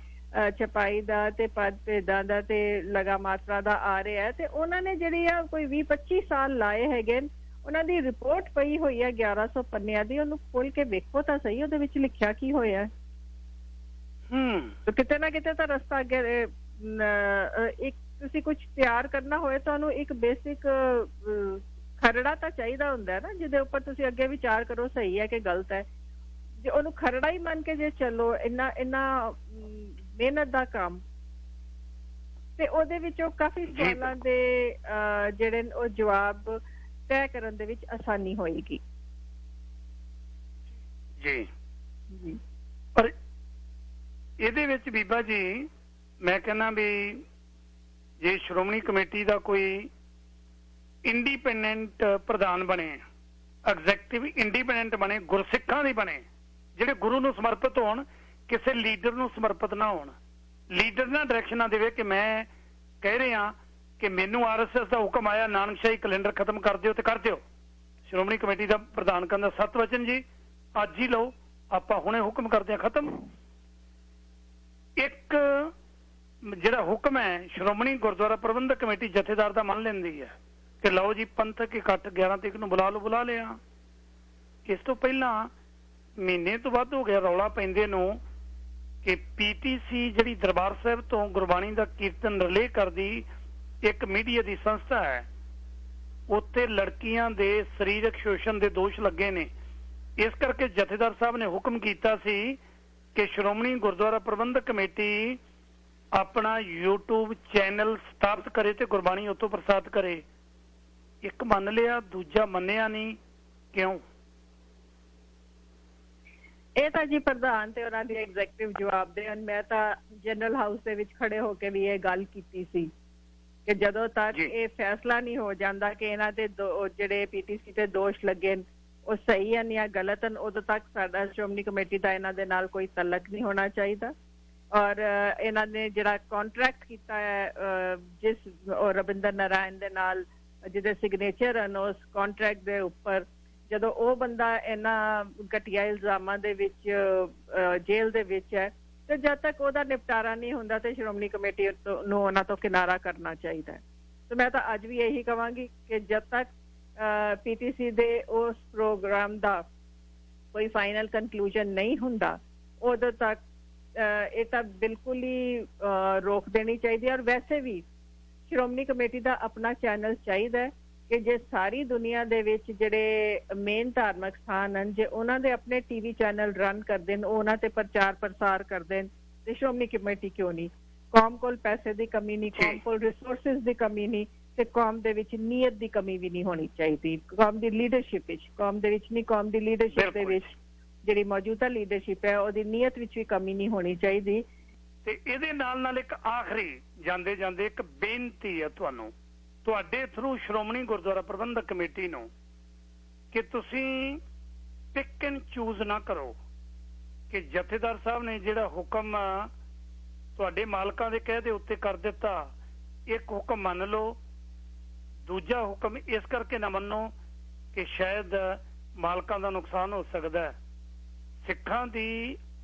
ਛਪਾਈ ਦਾ ਤੇ ਪਦ ਭੇਦਾਂ ਦਾ ਤੇ ਲਗਾ ਮਾਤਰਾ ਦਾ ਆ ਰਿਹਾ ਹੈ, ਤੇ ਉਹਨਾਂ ਨੇ ਜਿਹੜੀ ਆ ਕੋਈ 20-25 ਸਾਲ ਲਾਏ ਹੈਗੇ। ਉਹਨਾਂ ਦੀ ਰਿਪੋਰਟ ਪਈ ਹੋਈ ਹੈ 1100 ਪੰਨਿਆਂ ਦੀ, ਉਹਨੂੰ ਖੋਲ ਕੇ ਵੇਖੋ ਤਾਂ ਸਹੀ, ਉਹਦੇ ਵਿੱਚ ਲਿਖਿਆ ਕੀ ਹੋਇਆ। ਤੇ ਕਿਤੇ ਨਾ ਕਿਤੇ ਤਾਂ ਰਸਤਾ ਅੱਗੇ ਇੱਕ ਤੁਸੀਂ ਕੁਝ ਤਿਆਰ ਕਰਨਾ ਹੋਏ, ਤੁਹਾਨੂੰ ਇੱਕ ਬੇਸਿਕ ਖਰੜਾ ਤਾਂ ਚਾਹੀਦਾ ਹੁੰਦਾ ਨਾ, ਜਿਹਦੇ ਉੱਪਰ ਤੁਸੀਂ ਅੱਗੇ ਵਿਚਾਰ ਕਰੋ ਸਹੀ ਹੈ ਕਿ ਗਲਤ ਹੈ। ਜੇ ਉਹਨੂੰ ਖਰੜਾ ਹੀ ਮੰਨ ਕੇ ਜੇ ਚੱਲੋ, ਇੰਨਾ ਮਿਹਨਤ ਦਾ ਕੰਮ, ਤੇ ਉਹਦੇ ਵਿੱਚੋਂ ਕਾਫੀ ਸਵਾਲਾਂ ਦੇ ਜਿਹੜੇ ਉਹ ਜਵਾਬ ਤੈਅ ਕਰਨ ਦੇ ਵਿੱਚ ਆਸਾਨੀ ਹੋਏਗੀ। ਜੀ ਪਰ ਇਹਦੇ ਵਿੱਚ ਬੀਬਾ ਜੀ ਮੈਂ ਕਹਿੰਦਾ ਵੀ ਜੇ ਸ਼੍ਰੋਮਣੀ ਕਮੇਟੀ ਦਾ ਕੋਈ ਇੰਡੀਪੈਂਡੈਂਟ ਪ੍ਰਧਾਨ ਬਣੇ, ਐਗਜ਼ੈਕਟਿਵ ਇੰਡੀਪੈਂਡੈਂਟ ਬਣੇ, ਗੁਰਸਿੱਖਾਂ ਦੀ ਬਣੇ, ਜਿਹੜੇ ਗੁਰੂ ਨੂੰ ਸਮਰਪਿਤ ਹੋਣ, ਕਿਸੇ ਲੀਡਰ ਨੂੰ ਸਮਰਪਿਤ ਨਾ ਹੋਣ। ਲੀਡਰ ਨਾ ਡਾਇਰੈਕਸ਼ਨਾਂ ਦੇਵੇ ਕਿ ਮੈਂ ਕਹਿ ਰਿਹਾ ਕਿ ਮੈਨੂੰ RSS ਦਾ ਹੁਕਮ ਆਇਆ ਨਾਨਕਸ਼ਾਹੀ ਕੈਲੰਡਰ ਖਤਮ ਕਰ ਦਿਓ ਤੇ ਕਰ ਦਿਓ। ਸ਼੍ਰੋਮਣੀ ਕਮੇਟੀ ਦਾ ਪ੍ਰਧਾਨ ਕਹਿੰਦਾ ਸਤ ਵਚਨ ਜੀ ਅੱਜ ਹੀ ਲਓ, ਆਪਾਂ ਹੁਣੇ ਹੁਕਮ ਕਰਦੇ ਹਾਂ, ਖਤਮ। ਇੱਕ ਜਿਹੜਾ ਹੁਕਮ ਹੈ ਸ਼੍ਰੋਮਣੀ ਗੁਰਦੁਆਰਾ ਪ੍ਰਬੰਧਕ ਕਮੇਟੀ ਜਥੇਦਾਰ ਦਾ ਮੰਨ ਲੈਂਦੀ ਹੈ ਕਿ ਲਓ ਜੀ ਪੰਥਕ ਇਕੱਠ 11 ਤਰੀਕ ਨੂੰ ਬੁਲਾ ਲਓ, ਬੁਲਾ ਲਿਆ। ਇਸ ਤੋਂ ਪਹਿਲਾਂ ਮਹੀਨੇ ਤੋਂ ਵੱਧ ਹੋ ਗਿਆ ਰੌਲਾ ਪੈਂਦੇ ਨੂੰ ਕਿ PTC ਜਿਹੜੀ ਦਰਬਾਰ ਸਾਹਿਬ ਤੋਂ ਗੁਰਬਾਣੀ ਦਾ ਕੀਰਤਨ ਰਿਲੇ ਕਰਦੀ ਇੱਕ ਮੀਡੀਆ ਦੀ ਸੰਸਥਾ ਹੈ, ਉੱਥੇ ਲੜਕੀਆਂ ਦੇ ਸਰੀਰਕ ਸ਼ੋਸ਼ਣ ਦੇ ਦੋਸ਼ ਲੱਗੇ ਨੇ। ਇਸ ਕਰਕੇ ਜਥੇਦਾਰ ਸਾਹਿਬ ਨੇ ਹੁਕਮ ਕੀਤਾ ਸੀ ਕਿ ਸ਼੍ਰੋਮਣੀ ਗੁਰਦੁਆਰਾ ਪ੍ਰਬੰਧਕ ਕਮੇਟੀ ਆਪਣਾ YouTube ਚੈਨਲ ਸਥਾਪਿਤ ਕਰੇ ਤੇ ਗੁਰਬਾਣੀ ਉੱਥੋਂ ਪ੍ਰਸਾਰਿਤ ਕਰੇ। ਇੱਕ ਮੰਨ ਲਿਆ, ਦੂਜਾ ਮੰਨਿਆ ਨਹੀਂ, ਕਿਉਂ? ਇਹ ਤਾਂ ਜੀ ਪ੍ਰਧਾਨ ਤੇ ਉਹਨਾਂ ਦੀ ਐਗਜ਼ੈਕਟਿਵ ਜਵਾਬ ਦੇ ਹਨ। ਮੈਂ ਤਾਂ ਜਨਰਲ ਹਾਊਸ ਦੇ ਵਿੱਚ ਖੜੇ ਹੋ ਕੇ ਵੀ ਇਹ ਗੱਲ ਕੀਤੀ ਸੀ ਕਿ ਜਦੋਂ ਤੱਕ ਇਹ ਫੈਸਲਾ ਨਹੀਂ ਹੋ ਜਾਂਦਾ ਕਿ ਇਹਨਾਂ ਦੇ ਜਿਹੜੇ PTC ਤੇ ਦੋਸ਼ ਲੱਗੇ ਉਹ ਸਹੀ ਹਨ ਜਾਂ ਗਲਤ ਹਨ, ਉਦੋਂ ਤੱਕ ਸਾਡਾ ਸ਼੍ਰੋਮਣੀ ਕਮੇਟੀ ਦਾ ਇਹਨਾਂ ਦੇ ਨਾਲ ਕੋਈ ਤਲਕ ਨਹੀਂ ਹੋਣਾ ਚਾਹੀਦਾ। ਔਰ ਇਹਨਾਂ ਨੇ ਜਿਹੜਾ ਕੰਟਰੈਕਟ ਕੀਤਾ ਹੈ ਜਿਸ ਰਵਿੰਦਰ ਨਾਰਾਇਣ ਦੇ ਨਾਲ, ਜਿਹਦੇ ਸਿਗਨੇਚਰ ਹਨ ਉਸ ਕੰਟਰੈਕਟ ਦੇ ਉੱਪਰ, ਜਦੋਂ ਉਹ ਬੰਦਾ ਇਹਨਾਂ ਘਟੀਆ ਇਲਜ਼ਾਮਾਂ ਦੇ ਵਿੱਚ ਜੇਲ੍ਹ ਦੇ ਵਿੱਚ ਹੈ, ਤੇ ਜਦ ਤੱਕ ਉਹਦਾ ਨਿਪਟਾਰਾ ਨਹੀਂ ਹੁੰਦਾ ਤੇ ਸ਼੍ਰੋਮਣੀ ਕਮੇਟੀ ਨੂੰ ਉਹਨਾਂ ਤੋਂ ਕਿਨਾਰਾ ਕਰਨਾ ਚਾਹੀਦਾ ਹੈ। ਤੇ ਮੈਂ ਤਾਂ ਅੱਜ ਵੀ ਇਹੀ ਕਹਾਂਗੀ ਕਿ ਜਦ ਤੱਕ PTC ਦੇ ਉਸ ਪ੍ਰੋਗਰਾਮ ਦਾ ਕੋਈ ਫਾਈਨਲ ਕਨਕਲੂਜਨ ਨਹੀਂ ਹੁੰਦਾ, ਉਦੋਂ ਤੱਕ ਇਹ ਤਾਂ ਬਿਲਕੁਲ ਹੀ ਰੋਕ ਦੇਣੀ ਚਾਹੀਦੀ ਹੈ। ਔਰ ਵੈਸੇ ਵੀ ਸ਼੍ਰੋਮਣੀ ਕਮੇਟੀ ਦਾ ਆਪਣਾ ਚੈਨਲ ਚਾਹੀਦਾ ਹੈ ਕਿ ਜੇ ਸਾਰੀ ਦੁਨੀਆ ਦੇ ਵਿੱਚ ਜਿਹੜੇ ਮੇਨ ਧਾਰਮਿਕ ਸਥਾਨ ਹਨ, ਜੇ ਉਹਨਾਂ ਦੇ ਆਪਣੇ TV ਚੈਨਲ ਰਨ ਕਰਦੇ ਨੇ, ਉਹਨਾਂ ਤੇ ਪ੍ਰਚਾਰ ਪ੍ਰਸਾਰ ਕਰਦੇ ਨੇ, ਤੇ ਸ਼੍ਰੋਮਣੀ ਕਮੇਟੀ ਕਿਉਂ ਨਹੀਂ? ਕੌਮ ਕੋਲ ਪੈਸੇ ਦੀ ਕਮੀ ਨਹੀਂ, ਕੌਮ ਕੋਲ ਰਿਸੋਰਸਿਸ ਦੀ ਕਮੀ ਨਹੀਂ, ਤੇ ਕੌਮ ਦੇ ਵਿੱਚ ਨੀਅਤ ਦੀ ਕਮੀ ਵੀ ਨਹੀਂ ਹੋਣੀ ਚਾਹੀਦੀ। ਕੌਮ ਦੀ ਲੀਡਰਸ਼ਿਪ ਵਿੱਚ, ਕੌਮ ਦੇ ਵਿੱਚ ਨਹੀਂ, ਕੌਮ ਦੀ ਲੀਡਰਸ਼ਿਪ ਦੇ ਵਿੱਚ, ਜਿਹੜੀ ਮੌਜੂਦਾ ਲੀਡਰਸ਼ਿਪ ਹੈ ਉਹਦੀ ਨੀਅਤ ਵਿੱਚ ਵੀ ਕਮੀ ਨਹੀਂ ਹੋਣੀ ਚਾਹੀਦੀ। ਤੇ ਇਹਦੇ ਨਾਲ ਇੱਕ ਆਖਰੀ ਜਾਂਦੇ ਜਾਂਦੇ ਇੱਕ ਬੇਨਤੀ ਹੈ ਤੁਹਾਨੂੰ, ਤੁਹਾਡੇ ਥਰੂ ਸ਼੍ਰੋਮਣੀ ਗੁਰਦੁਆਰਾ ਪ੍ਰਬੰਧਕ ਕਮੇਟੀ ਨੂੰ, ਕਿ ਤੁਸੀਂ ਪਿਕ ਐਂਡ ਚੂਜ਼ ਨਾ ਕਰੋ ਕਿ ਜਥੇਦਾਰ ਸਾਹਿਬ ਨੇ ਜਿਹੜਾ ਹੁਕਮ ਤੁਹਾਡੇ ਮਾਲਕਾਂ ਦੇ ਕਹਿ ਦੇ ਉੱਤੇ ਕਰ ਦਿੱਤਾ, ਇੱਕ ਹੁਕਮ ਮੰਨ ਲਓ, ਦੂਜਾ ਹੁਕਮ ਇਸ ਕਰਕੇ ਨਾ ਮੰਨੋ ਕਿ ਸ਼ਾਇਦ ਮਾਲਕਾਂ ਦਾ ਨੁਕਸਾਨ ਹੋ ਸਕਦਾ ਹੈ। ਸਿੱਖਾਂ ਦੀ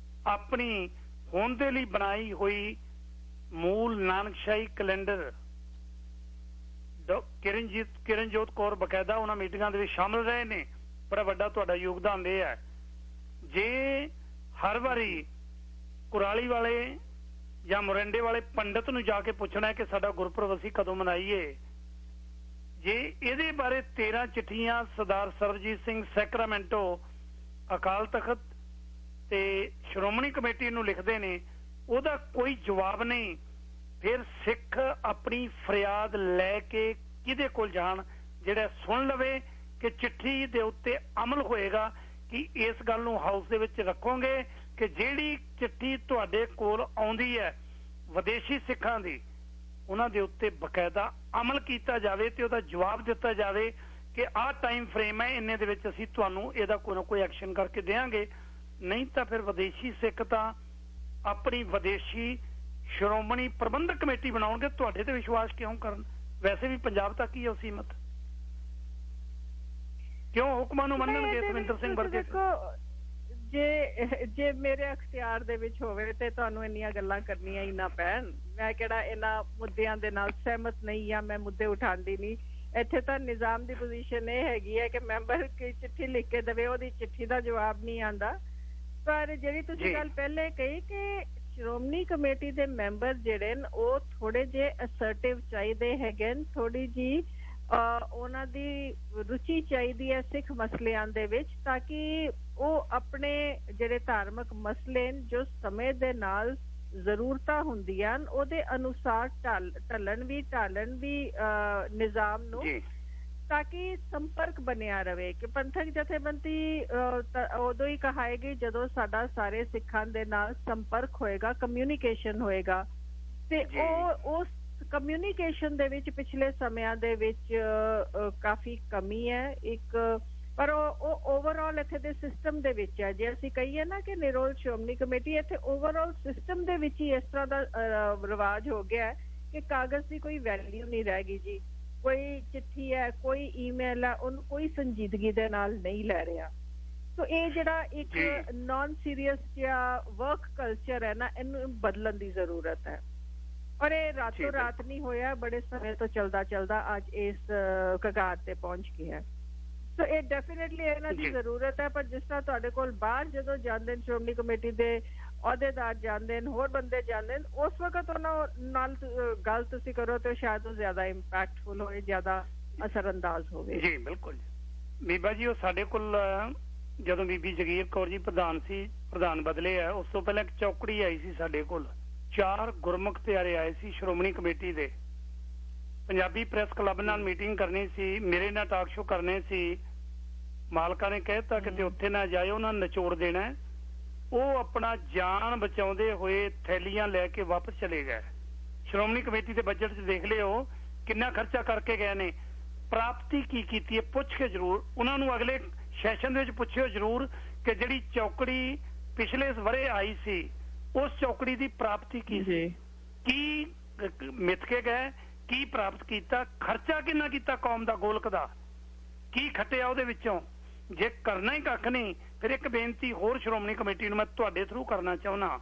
ਆਪਣੀ ਹੋਂਦ ਦੇ ਲਈ ਬਣਾਈ ਹੋਈ ਮੂਲ ਨਾਨਕਸ਼ਾਹੀ ਕੈਲੰਡਰ, ਕਿਰਨਜੋਤ ਕੌਰ ਬਕਾਇਦਾ ਉਹਨਾਂ ਮੀਟਿੰਗਾਂ ਦੇ ਵਿੱਚ ਸ਼ਾਮਲ ਰਹੇ ਨੇ, ਬੜਾ ਵੱਡਾ ਤੁਹਾਡਾ ਯੋਗਦਾਨ ਰਿਹਾ ਹੈ। ਜੇ ਹਰ ਵਾਰੀ ਕੁਰਾਲੀ ਵਾਲੇ ਜਾਂ ਮੋਰਿੰਡੇ ਵਾਲੇ ਪੰਡਤ ਨੂੰ ਜਾ ਕੇ ਪੁੱਛਣਾ ਕਿ ਸਾਡਾ ਗੁਰਪੁਰਬ ਅਸੀਂ ਕਦੋਂ ਮਨਾਈਏ, ਜੇ ਇਹਦੇ ਬਾਰੇ 13 ਚਿੱਠੀਆਂ ਸਰਦਾਰ ਸਰਬਜੀਤ ਸਿੰਘ ਸੈਕਰਾਮੈਂਟੋ ਅਕਾਲ ਤਖਤ ਤੇ ਸ਼੍ਰੋਮਣੀ ਕਮੇਟੀ ਨੂੰ ਲਿਖਦੇ ਨੇ, ਉਹਦਾ ਕੋਈ ਜਵਾਬ ਨਹੀਂ, ਫਿਰ ਸਿੱਖ ਆਪਣੀ ਫਰਿਆਦ ਲੈ ਕੇ ਕਿਹਦੇ ਕੋਲ ਜਾਣ ਜਿਹੜਾ ਸੁਣ ਲਵੇ ਕਿ ਚਿੱਠੀ ਦੇ ਉੱਤੇ ਅਮਲ ਹੋਏਗਾ? ਕਿ ਇਸ ਗੱਲ ਨੂੰ ਹਾਊਸ ਦੇ ਵਿੱਚ ਰੱਖੋਗੇ ਕਿ ਜਿਹੜੀ ਚਿੱਠੀ ਤੁਹਾਡੇ ਕੋਲ ਆਉਂਦੀ ਹੈ ਵਿਦੇਸ਼ੀ ਸਿੱਖਾਂ ਦੀ, ਉਹਨਾਂ ਦੇ ਉੱਤੇ ਬਕਾਇਦਾ ਅਮਲ ਕੀਤਾ ਜਾਵੇ ਤੇ ਉਹਦਾ ਜਵਾਬ ਦਿੱਤਾ ਜਾਵੇ ਕਿ ਆਹ ਟਾਈਮ ਫਰੇਮ ਹੈ, ਇੰਨੇ ਦੇ ਵਿੱਚ ਅਸੀਂ ਤੁਹਾਨੂੰ ਇਹਦਾ ਕੋਈ ਨਾ ਕੋਈ ਐਕਸ਼ਨ ਕਰਕੇ ਦੇਵਾਂਗੇ। ਨਹੀਂ ਤਾਂ ਫਿਰ ਵਿਦੇਸ਼ੀ ਸਿੱਖ ਤਾਂ ਆਪਣੀ ਵਿਦੇਸ਼ੀ ਸ਼੍ਰੋਮਣੀ ਪ੍ਰਬੰਧਕ ਕਮੇਟੀ ਬਣਾਉਣਗੇ, ਤੁਹਾਡੇ ਤੇ ਵਿਸ਼ਵਾਸ ਕਿਉਂ ਕਰਨ? ਵੈਸੇ ਵੀ ਪੰਜਾਬ ਤੱਕ ਹੀ ਉਹ ਸੀਮਤ, ਕਿਉਂ ਹੁਕਮਾਂ ਨੂੰ ਮੰਨਣਗੇ ਧਰਮਿੰਦਰ ਸਿੰਘ ਵਰਗੇ? ਜੇ ਮੇਰੇ ਅਖਤਿਆਰ ਦੇ ਵਿੱਚ ਹੋਵੇ ਤੇ ਤੁਹਾਨੂੰ ਇੰਨੀਆਂ ਗੱਲਾਂ ਕਰਨੀਆਂ ਹੀ ਨਾ ਪੈਣ। ਮੈਂ ਕਿਹੜਾ ਇਹਨਾਂ ਮੁੱਦਿਆਂ ਦੇ ਨਾਲ ਸਹਿਮਤ ਨਹੀਂ ਆ, ਮੈਂ ਮੁੱਦੇ ਉਠਾਉਂਦੀ ਨਹੀਂ। ਇੱਥੇ ਤਾਂ ਨਿਜ਼ਾਮ ਦੀ ਪੋਜੀਸ਼ਨ ਇਹ ਹੈਗੀ ਹੈ ਕਿ ਮੈਂਬਰ ਕੀ ਚਿੱਠੀ ਲਿਖ ਕੇ ਦੇਵੇ, ਉਹਦੀ ਚਿੱਠੀ ਦਾ ਜਵਾਬ ਨਹੀਂ ਆਉਂਦਾ। ਪਰ ਜਿਹੜੀ ਤੁਸੀਂ ਗੱਲ ਪਹਿਲੇ ਕਹੀ ਕਿ ਸ਼੍ਰੋਮਣੀ ਕਮੇਟੀ ਦੇ ਮੈਂਬਰ ਜਿਹੜੇ ਨੇ ਉਹ ਥੋੜੇ ਜਿਹੇ ਅਸਰਟਿਵ ਚਾਹੀਦੇ ਹੈਗੇ, ਥੋੜੀ ਜੀ ਉਹਨਾਂ ਦੀ ਰੁਚੀ ਚਾਹੀਦੀ ਹੈ ਸਿੱਖ ਮਸਲਿਆਂ ਦੇ ਵਿੱਚ, ਤਾਂ ਕਿ ਉਹ ਆਪਣੇ ਜਿਹੜੇ ਧਾਰਮਿਕ ਮਸਲੇ ਜੋ ਸਮੇਂ ਦੇ ਨਾਲ ਜ਼ਰੂਰਤਾਂ ਹੁੰਦੀਆਂ ਉਹਦੇ ਅਨੁਸਾਰ ਢਾਲਣ ਵੀ ਨਿਜ਼ਾਮ ਨੂੰ, ਤਾਂ ਕਿ ਸੰਪਰਕ ਬਣਿਆ ਰਵੇ। ਕਿ ਪੰਥਕ ਜਥੇਬੰਦੀ ਉਦੋਂ ਹੀ ਕਹਾਏਗੀ ਜਦੋਂ ਸਾਡਾ ਸਾਰੇ ਸਿੱਖਾਂ ਦੇ ਨਾਲ ਸੰਪਰਕ ਹੋਏਗਾ, ਕਮਿਊਨੀਕੇਸ਼ਨ ਹੋਏਗਾ। ਤੇ ਉਹ ਉਸ ਕਮਿਊਨੀਕੇਸ਼ਨ ਦੇ ਵਿੱਚ ਪਿਛਲੇ ਸਮਿਆਂ ਦੇ ਵਿੱਚ ਕਾਫੀ ਕਮੀ ਹੈ ਇੱਕ, ਪਰ ਉਹ ਓਵਰਆਲ ਇੱਥੇ ਦੇ ਸਿਸਟਮ ਦੇ ਵਿੱਚ ਹੈ। ਜੇ ਅਸੀਂ ਕਹੀਏ ਨਾ ਕਿ ਨਿਰੋਲ ਸ਼੍ਰੋਮਣੀ ਕਮੇਟੀ, ਇੱਥੇ ਓਵਰਆਲ ਸਿਸਟਮ ਦੇ ਵਿੱਚ ਹੀ ਇਸ ਤਰ੍ਹਾਂ ਦਾ ਰਿਵਾਜ ਹੋ ਗਿਆ ਕਿ ਕਾਗਜ਼ ਦੀ ਕੋਈ ਵੈਲਿਊ ਨਹੀਂ ਰਹਿ ਗਈ ਜੀ। ਕੋਈ ਚਿੱਠੀ ਹੈ, ਕੋਈ ਈਮੇਲ ਹੈ, ਉਹਨੂੰ ਕੋਈ ਸੰਜੀਦਗੀ ਦੇ ਨਾਲ ਨਹੀਂ ਲੈ ਰਿਹਾ। ਸੋ ਇਹ ਜਿਹੜਾ ਇੱਕ ਨਾਨ ਸੀਰੀਅਸ ਜਿਹਾ ਵਰਕ ਕਲਚਰ ਹੈ ਨਾ, ਇਹਨੂੰ ਬਦਲਣ ਦੀ ਜ਼ਰੂਰਤ ਹੈ। ਔਰ ਇਹ ਰਾਤੋਂ ਰਾਤ ਨਹੀਂ ਹੋਇਆ, ਬੜੇ ਸਮੇਂ ਤੋਂ ਚਲਦਾ ਚਲਦਾ ਅੱਜ ਇਸ ਕਗਾਰ ਤੇ ਪਹੁੰਚ ਗਿਆ। ਸੋ ਇਹ ਡੈਫੀਨੇਟਲੀ ਇਹਨਾਂ ਦੀ ਜ਼ਰੂਰਤ ਹੈ। ਪਰ ਜਿਸ ਤਰ੍ਹਾਂ ਤੁਹਾਡੇ ਕੋਲ ਬਾਹਰ ਜਦੋਂ ਜਾਂਦੇ ਨੇ ਸ਼੍ਰੋਮਣੀ ਕਮੇਟੀ ਦੇ ਅਹੁਦੇਦਾਰ ਜਾਂਦੇ ਨੇ, ਹੋਰ ਬੰਦੇ ਜਾਂਦੇ ਨੇ, ਉਸ ਵਕਤ ਉਹਨਾਂ ਨਾਲ ਗੱਲ ਤੁਸੀਂ ਕਰੋ ਤੇ ਸ਼ਾਇਦ ਉਹ ਜ਼ਿਆਦਾ ਇੰਪੈਕਟਫੁਲ ਹੋਏ, ਜ਼ਿਆਦਾ ਅਸਰਅੰਦਾਜ਼ ਹੋਵੇ। ਜੀ ਬਿਲਕੁਲ ਬੀਬਾ ਜੀ, ਉਹ ਸਾਡੇ ਕੋਲ ਜਦੋਂ ਬੀਬੀ ਜਗੀਰ ਕੌਰ ਜੀ ਪ੍ਰਧਾਨ ਬਦਲੇ ਆ, ਉਸ ਤੋਂ ਪਹਿਲਾਂ ਇੱਕ ਚੌਕੜੀ ਆਈ ਸੀ ਸਾਡੇ ਕੋਲ, 4 ਗੁਰਮੁਖ ਪਿਆਰੇ ਆਏ ਸੀ ਸ਼੍ਰੋਮਣੀ ਕਮੇਟੀ ਦੇ। ਪੰਜਾਬੀ ਪ੍ਰੈਸ ਕਲੱਬ ਨਾਲ ਮੀਟਿੰਗ ਕਰਨੀ ਸੀ, ਮੇਰੇ ਨਾਲ ਟਾਕ ਸ਼ੋ ਕਰਨੇ ਸੀ। ਮਾਲਕਾਂ ਨੇ ਕਹਿਤਾ ਕਿਤੇ ਉੱਥੇ ਨਾ ਜਾਇਓ, ਉਹਨਾਂ ਨੂੰ ਨਿਚੋੜ ਦੇਣਾ। ਉਹ ਆਪਣਾ ਜਾਨ ਬਚਾਉਂਦੇ ਹੋਏ ਥੈਲੀਆਂ ਲੈ ਕੇ ਵਾਪਸ ਚਲੇ ਗਏ। ਸ਼੍ਰੋਮਣੀ ਕਮੇਟੀ ਦੇ ਬਜਟ 'ਚ ਦੇਖ ਲਿਓ ਕਿੰਨਾ ਖਰਚਾ ਕਰਕੇ ਗਏ ਨੇ, ਪ੍ਰਾਪਤੀ ਕੀ ਕੀਤੀ ਹੈ ਪੁੱਛ ਕੇ ਜ਼ਰੂਰ ਉਹਨਾਂ ਨੂੰ ਅਗਲੇ ਸੈਸ਼ਨ ਦੇ ਵਿੱਚ ਪੁੱਛਿਓ ਜ਼ਰੂਰ ਕਿ ਜਿਹੜੀ ਚੌਕੜੀ ਪਿਛਲੇ ਵਰੇ ਆਈ ਸੀ, ਉਸ ਚੌਕੜੀ ਦੀ ਪ੍ਰਾਪਤੀ ਕੀ ਸੀ, ਕੀ ਮਿੱਥ ਕੇ ਗਏ, ਕੀ ਪ੍ਰਾਪਤ ਕੀਤਾ, ਖਰਚਾ ਕਿੰਨਾ ਕੀਤਾ ਕੌਮ ਦਾ ਗੋਲਕ ਦਾ, ਕੀ ਖੱਟਿਆ ਉਹਦੇ ਵਿੱਚੋਂ। ਜੇ ਕਰਨਾ ਹੀ ਕੱਖ ਨਹੀਂ, ਫਿਰ ਇੱਕ ਬੇਨਤੀ ਹੋਰ ਸ਼੍ਰੋਮਣੀ ਕਮੇਟੀ ਨੂੰ ਮੈਂ ਤੁਹਾਡੇ ਥਰੂ ਕਰਨਾ ਚਾਹੁੰਦਾ।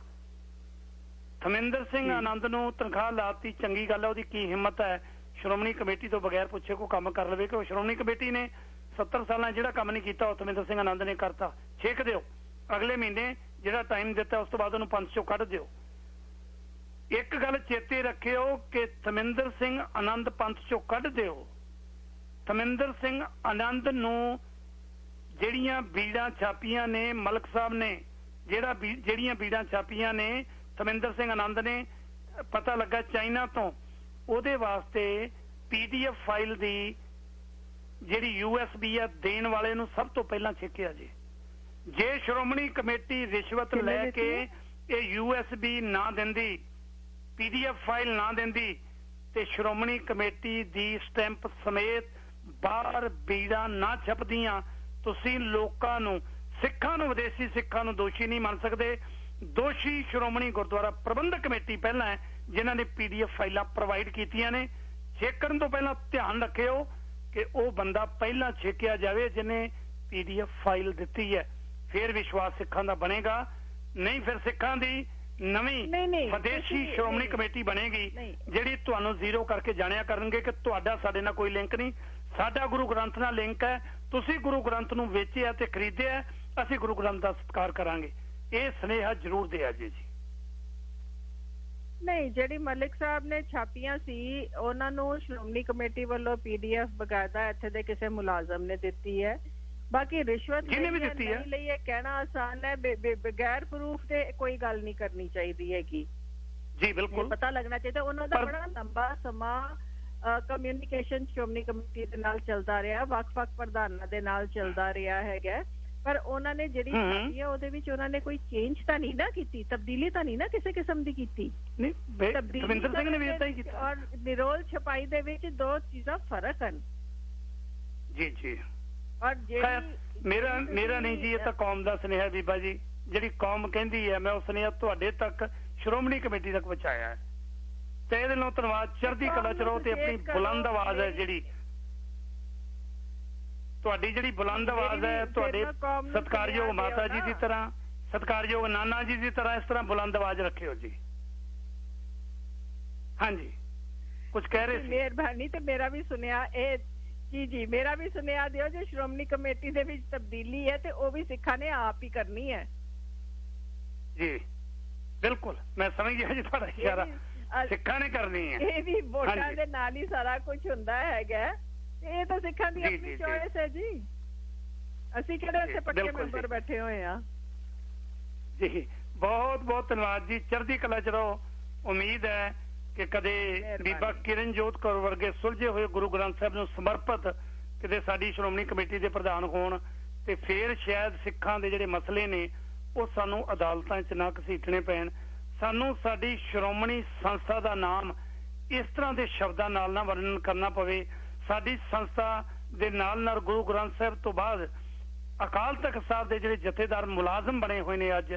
ਧਰਮਿੰਦਰ ਸਿੰਘ ਆਨੰਦ ਨੂੰ ਤਨਖਾਹ ਲਾਤੀ, ਚੰਗੀ ਗੱਲ ਹੈ, ਉਹਦੀ ਕੀ ਹਿੰਮਤ ਹੈ ਸ਼੍ਰੋਮਣੀ ਕਮੇਟੀ ਤੋਂ ਬਗੈਰ ਪੁੱਛੇ ਕੋਈ ਕੰਮ ਕਰ ਲਵੇ। ਕਿ ਉਹ ਸ਼੍ਰੋਮਣੀ ਕਮੇਟੀ ਨੇ 70 ਸਾਲਾਂ ਜਿਹੜਾ ਕੰਮ ਨਹੀਂ ਕੀਤਾ ਉਹ ਧਰਮਿੰਦਰ ਸਿੰਘ ਆਨੰਦ ਨੇ ਕਰਤਾ। ਛੇਕ ਦਿਓ, ਅਗਲੇ ਮਹੀਨੇ ਜਿਹੜਾ ਟਾਈਮ ਦਿੱਤਾ ਉਸ ਤੋਂ ਬਾਅਦ ਉਹਨੂੰ ਪੰਥ ਚੋਂ ਕੱਢ ਦਿਓ। ਇੱਕ ਗੱਲ ਚੇਤੇ ਰੱਖਿਓ ਕਿ ਧਰਮਿੰਦਰ ਸਿੰਘ ਆਨੰਦ ਪੰਥ ਚੋਂ ਕੱਢ ਦਿਓ। ਧਰਮਿੰਦਰ ਸਿੰਘ ਆਨੰਦ ਨੂੰ ਜਿਹੜੀਆਂ ਬੀੜਾਂ ਛਾਪੀਆਂ ਨੇ ਮਲਕ ਸਾਹਿਬ ਨੇ, ਜਿਹੜੀਆਂ ਬੀੜਾਂ ਛਾਪੀਆਂ ਨੇ ਧਰਮਿੰਦਰ ਸਿੰਘ ਆਨੰਦ ਨੇ, ਪਤਾ ਲੱਗਾ ਚਾਈਨਾ ਤੋਂ, ਉਹਦੇ ਵਾਸਤੇ PDF ਫਾਈਲ ਦੀ ਜਿਹੜੀ USB ਆ ਦੇਣ ਵਾਲੇ ਨੂੰ ਸਭ ਤੋਂ ਪਹਿਲਾਂ ਛੇਕਿਆ ਜੀ। ਜੇ ਸ਼੍ਰੋਮਣੀ ਕਮੇਟੀ ਰਿਸ਼ਵਤ ਲੈ ਕੇ ਇਹ USB ਨਾ ਦਿੰਦੀ, PDF ਫਾਈਲ ਨਾ ਦਿੰਦੀ, ਤੇ ਸ਼੍ਰੋਮਣੀ ਕਮੇਟੀ ਦੀ ਸਟੈਂਪ ਸਮੇਤ ਬਾਹਰ ਬੀੜਾਂ ਨਾ ਛਪਦੀਆਂ, ਤੁਸੀਂ ਲੋਕਾਂ ਨੂੰ, ਸਿੱਖਾਂ ਨੂੰ, ਵਿਦੇਸ਼ੀ ਸਿੱਖਾਂ ਨੂੰ ਦੋਸ਼ੀ ਨਹੀਂ ਮੰਨ ਸਕਦੇ। ਦੋਸ਼ੀ ਸ਼੍ਰੋਮਣੀ ਗੁਰਦੁਆਰਾ ਪ੍ਰਬੰਧਕ ਕਮੇਟੀ ਪਹਿਲਾਂ ਹੈ ਜਿਨ੍ਹਾਂ ਨੇ PDF ਫਾਈਲਾਂ ਪ੍ਰੋਵਾਈਡ ਕੀਤੀਆਂ ਨੇ। ਛੇਕਣ ਤੋਂ ਪਹਿਲਾਂ ਧਿਆਨ ਰੱਖਿਓ ਕਿ ਉਹ ਬੰਦਾ ਪਹਿਲਾਂ ਛੇਕਿਆ ਜਾਵੇ ਜਿਹਨੇ PDF ਫਾਈਲ ਦਿੱਤੀ ਹੈ, ਫਿਰ ਵਿਸ਼ਵਾਸ ਸਿੱਖਾਂ ਦਾ ਬਣੇਗਾ। ਨਹੀਂ ਫਿਰ ਸਿੱਖਾਂ ਦੀ ਨਵੀਂ ਵਿਦੇਸ਼ੀ ਸ਼੍ਰੋਮਣੀ ਕਮੇਟੀ ਬਣੇਗੀ ਜਿਹੜੀ ਤੁਹਾਨੂੰ ਜ਼ੀਰੋ ਕਰਕੇ ਜਾਣਿਆ ਕਰਨਗੇ ਕਿ ਤੁਹਾਡਾ ਸਾਡੇ ਨਾਲ ਕੋਈ ਲਿੰਕ ਨਹੀਂ, ਸਾਡਾ ਗੁਰੂ ਗ੍ਰੰਥ ਨਾਲ ਲਿੰਕ ਹੈ, ਤੁਸੀਂ ਗੁਰੂ ਗ੍ਰੰਥ ਨੂੰ ਵੇਚਿਆ ਤੇ ਖਰੀਦਿਆ, ਅਸੀਂ ਗੁਰੂ ਗ੍ਰੰਥ ਦਾ ਸਤਿਕਾਰ ਕਰਾਂਗੇ। ਇਹ ਸੁਨੇਹਾ ਜ਼ਰੂਰ ਦਿਆ ਜੀ। ਨਹੀਂ, ਜਿਹੜੀ ਮਲਿਕ ਸਾਹਿਬ ਨੇ ਛਾਪੀਆਂ ਸੀ ਉਹਨਾਂ ਨੂੰ ਸ਼੍ਰੋਮਣੀ ਕਮੇਟੀ ਵੱਲੋਂ PDF ਬਕਾਇਦਾ ਇੱਥੇ ਦੇ ਕਿਸੇ ਮੁਲਾਜ਼ਮ ਨੇ ਦਿੱਤੀ ਹੈ। ਬਾਕੀ ਰਿਸ਼ਵਤ ਨਹੀਂ ਲਈ ਹੈ ਕਹਿਣਾ ਆਸਾਨ ਹੈ, ਬਗੈਰ ਪ੍ਰੂਫ ਦੇ ਕੋਈ ਗੱਲ ਨਹੀਂ ਕਰਨੀ ਚਾਹੀਦੀ ਹੈਗੀ ਜੀ। ਬਿਲਕੁਲ ਪਤਾ ਲੱਗਣਾ ਚਾਹੀਦਾ। ਉਹਨਾਂ ਦਾ ਬੜਾ ਲੰਬਾ ਸਮਾਂ ਕਮਿਊਨੀਕੇਸ਼ਨ ਸ਼੍ਰੋਮਣੀ ਕਮੇਟੀ ਦੇ ਨਾਲ ਚੱਲਦਾ ਰਿਹਾ, ਵੱਖ-ਵੱਖ ਪ੍ਰਧਾਨਾਂ ਦੇ ਨਾਲ ਚੱਲਦਾ ਰਿਹਾ ਹੈਗਾ, ਪਰ ਉਹਨਾਂ ਨੇ ਜਿਹੜੀ ਛਾਪੀ ਹੈ ਉਹਦੇ ਵਿੱਚ ਉਹਨਾਂ ਨੇ ਕੋਈ ਚੇਂਜ ਤਾਂ ਨਹੀਂ ਨਾ ਕੀਤੀ, ਤਬਦੀਲੀ ਤਾਂ ਨਹੀਂ ਨਾ ਕਿਸੇ ਕਿਸਮ ਦੀ ਕੀਤੀ। ਧਰਮਿੰਦਰ ਸਿੰਘ ਨੇ ਵੀ ਇਦਾਂ ਹੀ ਕੀਤਾ। ਔਰ ਨਿਰੋਲ ਛਪਾਈ ਦੇ ਵਿੱਚ ਦੋ ਚੀਜ਼ਾਂ ਫਰਕ ਹਨ ਜੀ ਜੀ। ਔਰ ਖੈਰ ਮੇਰਾ ਨਹੀਂ ਜੀ, ਇਹ ਤਾਂ ਕੌਮ ਦਾ ਸੁਨੇਹਾ ਬੀਬਾ ਜੀ। ਜਿਹੜੀ ਕੌਮ ਕਹਿੰਦੀ ਹੈ ਮੈਂ ਉਹ ਸੁਨੇਹਾ ਤੁਹਾਡੇ ਤੱਕ ਸ਼੍ਰੋਮਣੀ ਕਮੇਟੀ ਤੱਕ ਪਹੁੰਚਾਇਆ ਹੈ, ਤੇ ਇਹਦੇ ਨਾਲ ਧੰਨਵਾਦ। ਚੜ੍ਹਦੀ ਕਲਾ ਚ ਰਹੋ ਤੇ ਆਪਣੀ ਬੁਲੰਦ ਆਵਾਜ਼ ਹੈ ਜਿਹੜੀ ਤੁਹਾਡੀ, ਜਿਹੜੀ ਬੁਲੰਦ ਆਵਾਜ਼ ਹੈ ਤੁਹਾਡੇ ਸਤਿਕਾਰਯੋਗ ਮਾਤਾ ਜੀ ਦੀ ਤਰ੍ਹਾਂ, ਸਤਿਕਾਰਯੋਗ ਨਾਨਾ ਜੀ ਦੀ ਤਰ੍ਹਾਂ, ਇਸ ਤਰ੍ਹਾਂ ਬੁਲੰਦ ਆਵਾਜ਼ ਰੱਖਿਓ ਜੀ। ਹਾਂਜੀ, ਕੁਝ ਕਹਿ ਰਹੇ ਸੀ? ਮਿਹਰਬਾਨੀ। ਤੇ ਮੇਰਾ ਵੀ ਸੁਨੇਹਾ ਇਹ ਜੀ ਮੇਰਾ ਵੀ ਸੁਨੇਹਾ ਦਿਓ, ਜੇ ਸ਼੍ਰੋਮਣੀ ਕਮੇਟੀ ਦੇ ਵਿੱਚ ਤਬਦੀਲੀ ਹੈ ਤੇ ਉਹ ਵੀ ਸਿੱਖਾਂ ਨੇ ਆਪ ਹੀ ਕਰਨੀ ਹੈ। ਜੀ ਬਿਲਕੁਲ, ਮੈਂ ਸਮਝ ਗਿਆ ਜੀ ਤੁਹਾਡਾ ਇਸ਼ਾਰਾ, ਸਿੱਖਾਂ ਨੇ ਕਰਨੀ ਹੈ। ਇਹ ਵੀ ਵੋਟਾਂ ਦੇ ਨਾਲ ਹੀ ਸਾਰਾ ਕੁਝ ਹੁੰਦਾ ਹੈਗਾ, ਇਹ ਤਾਂ ਸਿੱਖਾਂ ਦੀ ਆਪਣੀ ਚੋਇਸ ਹੈ ਜੀ। ਅਸੀਂ ਕਿਹੜੇ ਇੱਥੇ ਪੱਕੇ ਮੈਂਬਰ ਬੈਠੇ ਹੋਏ ਆ ਜੀ। ਬਹੁਤ ਬਹੁਤ ਧੰਨਵਾਦ ਜੀ, ਚੜ੍ਹਦੀ ਕਲਾ ਚ ਰਹੋ। ਉਮੀਦ ਹੈ ਕਿ ਕਦੇ ਬੀਬਾ ਕਿਰਨਜੋਤ ਕੌਰ ਵਰਗੇ ਸੁਲਝੇ ਹੋਏ ਗੁਰੂ ਗ੍ਰੰਥ ਸਾਹਿਬ ਨੂੰ ਸਮਰਪਿਤ ਕਿਤੇ ਸਾਡੀ ਸ਼੍ਰੋਮਣੀ ਕਮੇਟੀ ਦੇ ਪ੍ਰਧਾਨ ਹੋਣ, ਤੇ ਫੇਰ ਸ਼ਾਇਦ ਸਿੱਖਾਂ ਦੇ ਜਿਹੜੇ ਮਸਲੇ ਨੇ ਉਹ ਸਾਨੂੰ ਅਦਾਲਤਾਂ 'ਚ ਨਾ ਘਸੀਟਣੇ ਪੈਣ। ਸਾਨੂੰ ਸਾਡੀ ਸ਼੍ਰੋਮਣੀ ਸੰਸਥਾ ਦਾ ਨਾਮ ਇਸ ਤਰ੍ਹਾਂ ਦੇ ਸ਼ਬਦਾਂ ਨਾਲ ਨਾ ਵਰਣਨ ਕਰਨਾ ਪਵੇ। ਸਾਡੀ ਸੰਸਥਾ ਦੇ ਨਾਲ ਨਾਲ ਗੁਰੂ ਗ੍ਰੰਥ ਸਾਹਿਬ ਤੋਂ ਬਾਅਦ ਅਕਾਲ ਤਖਤ ਸਾਹਿਬ ਦੇ ਜਿਹੜੇ ਜਥੇਦਾਰ ਮੁਲਾਜ਼ਮ ਬਣੇ ਹੋਏ ਨੇ ਅੱਜ,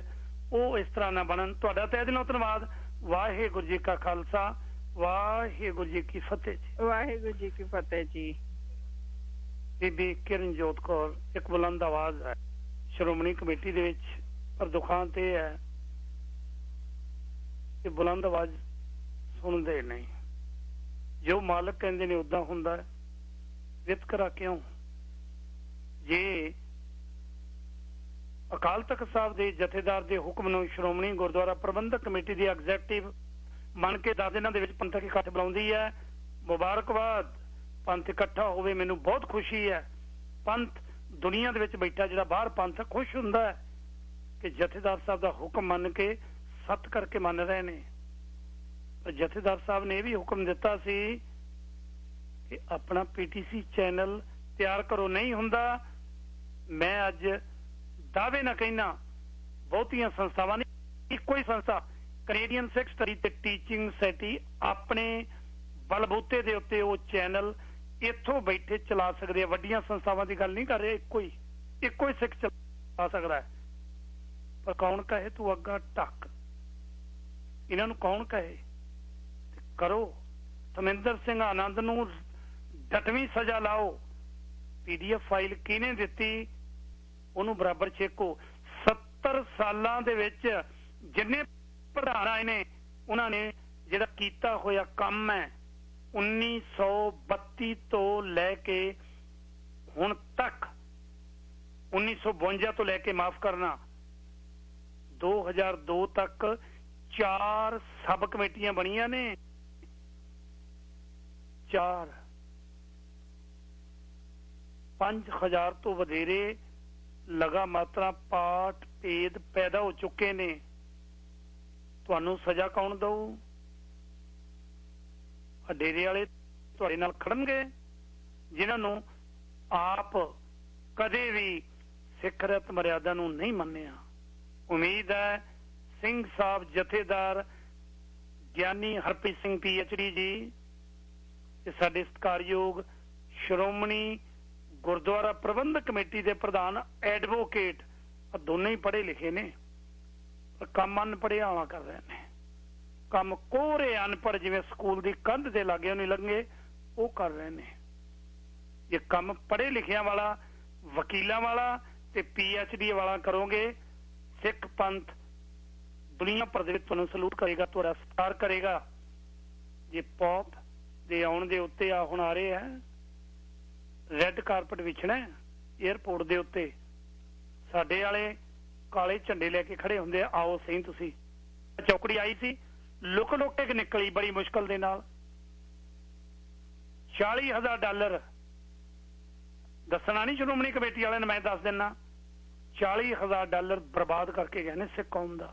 ਉਹ ਇਸ ਤਰ੍ਹਾਂ ਨਾ ਬਣਨ। ਤੁਹਾਡਾ ਤਹਿ ਦਿਲੋਂ ਧੰਨਵਾਦ। ਵਾਹਿਗੁਰੂ ਜੀ ਕਾ ਖਾਲਸਾ, ਵਾਹਿਗੁਰੂ ਜੀ ਕੀ ਫਤਿਹ ਜੀ। ਵਾਹਿਗੁਰੂ ਜੀ ਕੀ ਫਤਿਹ ਜੀ। ਬੀਬੀ ਕਿਰਨਜੋਤ ਕੌਰ ਇੱਕ ਬੁਲੰਦ ਆਵਾਜ਼ ਹੈ ਸ਼੍ਰੋਮਣੀ ਕਮੇਟੀ ਦੇ ਵਿੱਚ, ਪਰ ਦੁਖਾਂਤ ਇਹ ਹੈ ਕਿ ਬੁਲੰਦ ਆਵਾਜ਼ ਸੁਣਦੇ ਨਹੀਂ। ਜੋ ਮਾਲਕ ਕਹਿੰਦੇ ਨੇ ਉਦਾਂ ਹੁੰਦਾ। ਵਿਤਕਰਾ ਕਿਉਂ? ਜੇ ਅਕਾਲ ਤਖਤ ਸਾਹਿਬ ਦੇ ਜਥੇਦਾਰ ਦੇ ਹੁਕਮ ਨੂੰ ਸ਼੍ਰੋਮਣੀ ਗੁਰਦੁਆਰਾ ਪ੍ਰਬੰਧਕ ਕਮੇਟੀ ਦੀ ਐਗਜ਼ੈਕਟਿਵ ਮੰਨ ਕੇ 10 ਦਿਨਾਂ ਦੇ ਵਿੱਚ ਪੰਥਕ ਇਕੱਠ ਬੁਲਾਉਂਦੀ ਹੈ, ਮੁਬਾਰਕਬਾਦ। ਪੰਥ ਇਕੱਠਾ ਹੋਵੇ, ਮੈਨੂੰ ਬਹੁਤ ਖੁਸ਼ੀ ਹੈ। ਪੰਥ ਦੁਨੀਆ ਦੇ ਵਿੱਚ ਬੈਠਾ ਜਿਹੜਾ ਬਾਹਰ ਪੰਥ ਖੁਸ਼ ਹੁੰਦਾ ਹੈ ਕਿ ਜਥੇਦਾਰ ਸਾਹਿਬ ਦਾ ਹੁਕਮ ਮੰਨ ਕੇ ਸੱਤ ਕਰਕੇ ਮੰਨ ਰਹੇ ਨੇ। ਪਰ ਜਥੇਦਾਰ ਸਾਹਿਬ ਨੇ ਇਹ ਵੀ ਹੁਕਮ ਦਿੱਤਾ ਸੀ ਕਿ ਆਪਣਾ ਪੀਟੀਸੀ ਚੈਨਲ ਤਿਆਰ ਕਰੋ। ਨਹੀਂ ਹੁੰਦਾ। ਮੈਂ ਅੱਜ ਦਾਅਵੇ ਨਾ ਕਹਿਣਾ, ਬਹੁਤੀਆਂ ਸੰਸਥਾਵਾਂ ਨੇ, ਇੱਕੋ ਹੀ ਸੰਸਥਾ ਕੈਨੇਡੀਅਨ ਸਿੱਖ ਸਟੱਡੀ ਤੇ ਟੀਚਿੰਗ ਸੋਸਾਇਟੀ ਆਪਣੇ ਬਲਬੂਤੇ ਦੇ ਉੱਤੇ ਉਹ ਚੈਨਲ ਇੱਥੋਂ ਬੈਠੇ ਚਲਾ ਸਕਦੇ ਆ। ਵੱਡੀਆਂ ਸੰਸਥਾਵਾਂ ਦੀ ਗੱਲ ਨਹੀਂ ਕਰ ਰਹੇ, ਇੱਕੋ ਹੀ ਸਿੱਖ ਚਲਾ ਸਕਦਾ ਹੈ। ਪਰ ਕੌਣ ਕਹੇ ਤੂੰ ਅੱਗਾ ਢੱਕ? ਇਹਨਾਂ ਨੂੰ ਕੌਣ ਕਹੇ? ਕਰੋ। ਧਰਮਿੰਦਰ ਸਿੰਘ ਆਨੰਦ ਨੂੰ ਡਟਵੀਂ ਸਜ਼ਾ ਲਾਓ। PDF ਫਾਈਲ ਕਿਹਨੇ ਦਿੱਤੀ ਉਹਨੂੰ ਬਰਾਬਰ ਛੇਕੋ। 70 ਸਾਲਾਂ ਦੇ ਵਿੱਚ ਜਿੰਨੇ ਪ੍ਰਧਾਨ ਆਏ ਨੇ ਉਹਨਾਂ ਨੇ ਜਿਹੜਾ ਕੀਤਾ ਹੋਇਆ ਕੰਮ ਹੈ 1932 ਤੋਂ ਲੈ ਕੇ ਹੁਣ ਤੱਕ, 1952 ਤੋਂ ਲੈ ਕੇ ਮਾਫ ਕਰਨਾ 2002 ਤੱਕ 4 ਸਬ ਕਮੇਟੀਆਂ ਬਣੀਆਂ ਨੇ। 4 5000 ਤੋਂ ਵਧੇਰੇ ਲਗਾ ਮਾਤਰਾ ਪਾਠ ਭੇਦ ਪੈਦਾ ਹੋ ਚੁੱਕੇ ਨੇ। ਤੁਹਾਨੂੰ ਸਜ਼ਾ ਕੌਣ ਦਊ? ਡੇਰੇ ਵਾਲੇ ਤੁਹਾਡੇ ਨਾਲ ਖੜਨਗੇ ਜਿਨ੍ਹਾਂ ਨੂੰ ਆਪ ਕਦੇ ਵੀ ਸਿੱਖ ਰਤ ਮਰਿਆਦਾ ਨੂੰ ਨਹੀਂ ਮੰਨਿਆ। ਉਮੀਦ ਹੈ ਸਿੰਘ ਸਾਹਿਬ ਜਥੇਦਾਰ ਗਿਆਨੀ ਹਰਪ੍ਰੀਤ ਸਿੰਘ PhD ਜੀ ਤੇ ਸਾਡੇ ਸਤਿਕਾਰਯੋਗ ਸ਼੍ਰੋਮਣੀ ਗੁਰਦੁਆਰਾ ਪ੍ਰਬੰਧਕ ਕਮੇਟੀ ਦੇ ਪ੍ਰਧਾਨ ਐਡਵੋਕੇਟ ਦੋਨੇ ਹੀ ਪੜ੍ਹੇ ਲਿਖੇ ਨੇ, ਪਰ ਕੰਮ ਅਨਪੜ੍ਹਿਆਂ ਵਾਲਾ ਕਰ ਰਹੇ ਨੇ। ਕੰਮ ਕੋਰੇ ਅਨਪੜ੍ਹ ਜਿਵੇਂ ਸਕੂਲ ਦੀ ਕੰਧ ਦੇ ਲਾਗੇ ਨਹੀਂ ਲੰਘੇ ਉਹ ਕਰ ਰਹੇ ਨੇ। ਜੇ ਕੰਮ ਪੜ੍ਹੇ ਲਿਖਿਆਂ ਵਾਲਾ, ਵਕੀਲਾਂ ਵਾਲਾ ਤੇ PhD ਵਾਲਾ ਕਰੋਗੇ, ਸਿੱਖ ਪੰਥ ਦੁਨੀਆ ਭਰ ਦੇ ਵਿੱਚ ਤੁਹਾਨੂੰ ਸਲੂਟ ਕਰੇਗਾ, ਤੁਹਾਡਾ ਸਤਿਕਾਰ ਕਰੇਗਾ। ਜੇ ਪੌਪ ਦੇ ਆਉਣ ਦੇ ਉੱਤੇ ਆ ਹੁਣ ਆ ਰਹੇ ਆ, ਰੈੱਡ ਕਾਰਪਟ ਵਿਛਣਾ ਏਅਰਪੋਰਟ ਦੇ ਉੱਤੇ, ਸਾਡੇ ਵਾਲੇ ਕਾਲੇ ਝੰਡੇ ਲੈ ਕੇ ਖੜੇ ਹੁੰਦੇ ਆ, ਆਓ ਸਹੀ ਤੁਸੀਂ। ਚੌਕੜੀ ਆਈ ਸੀ, ਲੁਕ ਲੁਕ ਕੇ ਨਿਕਲੀ ਬੜੀ ਮੁਸ਼ਕਲ ਦੇ ਨਾਲ। $40,000 ਦੱਸਣਾ ਨਹੀਂ ਸ਼੍ਰੋਮਣੀ ਕਮੇਟੀ ਵਾਲਿਆਂ ਨੇ, ਮੈਂ ਦੱਸ ਦਿੰਦਾ। $40,000 ਬਰਬਾਦ ਕਰਕੇ ਗਏ ਨੇ ਸਿੱਖ ਕੌਮ ਦਾ।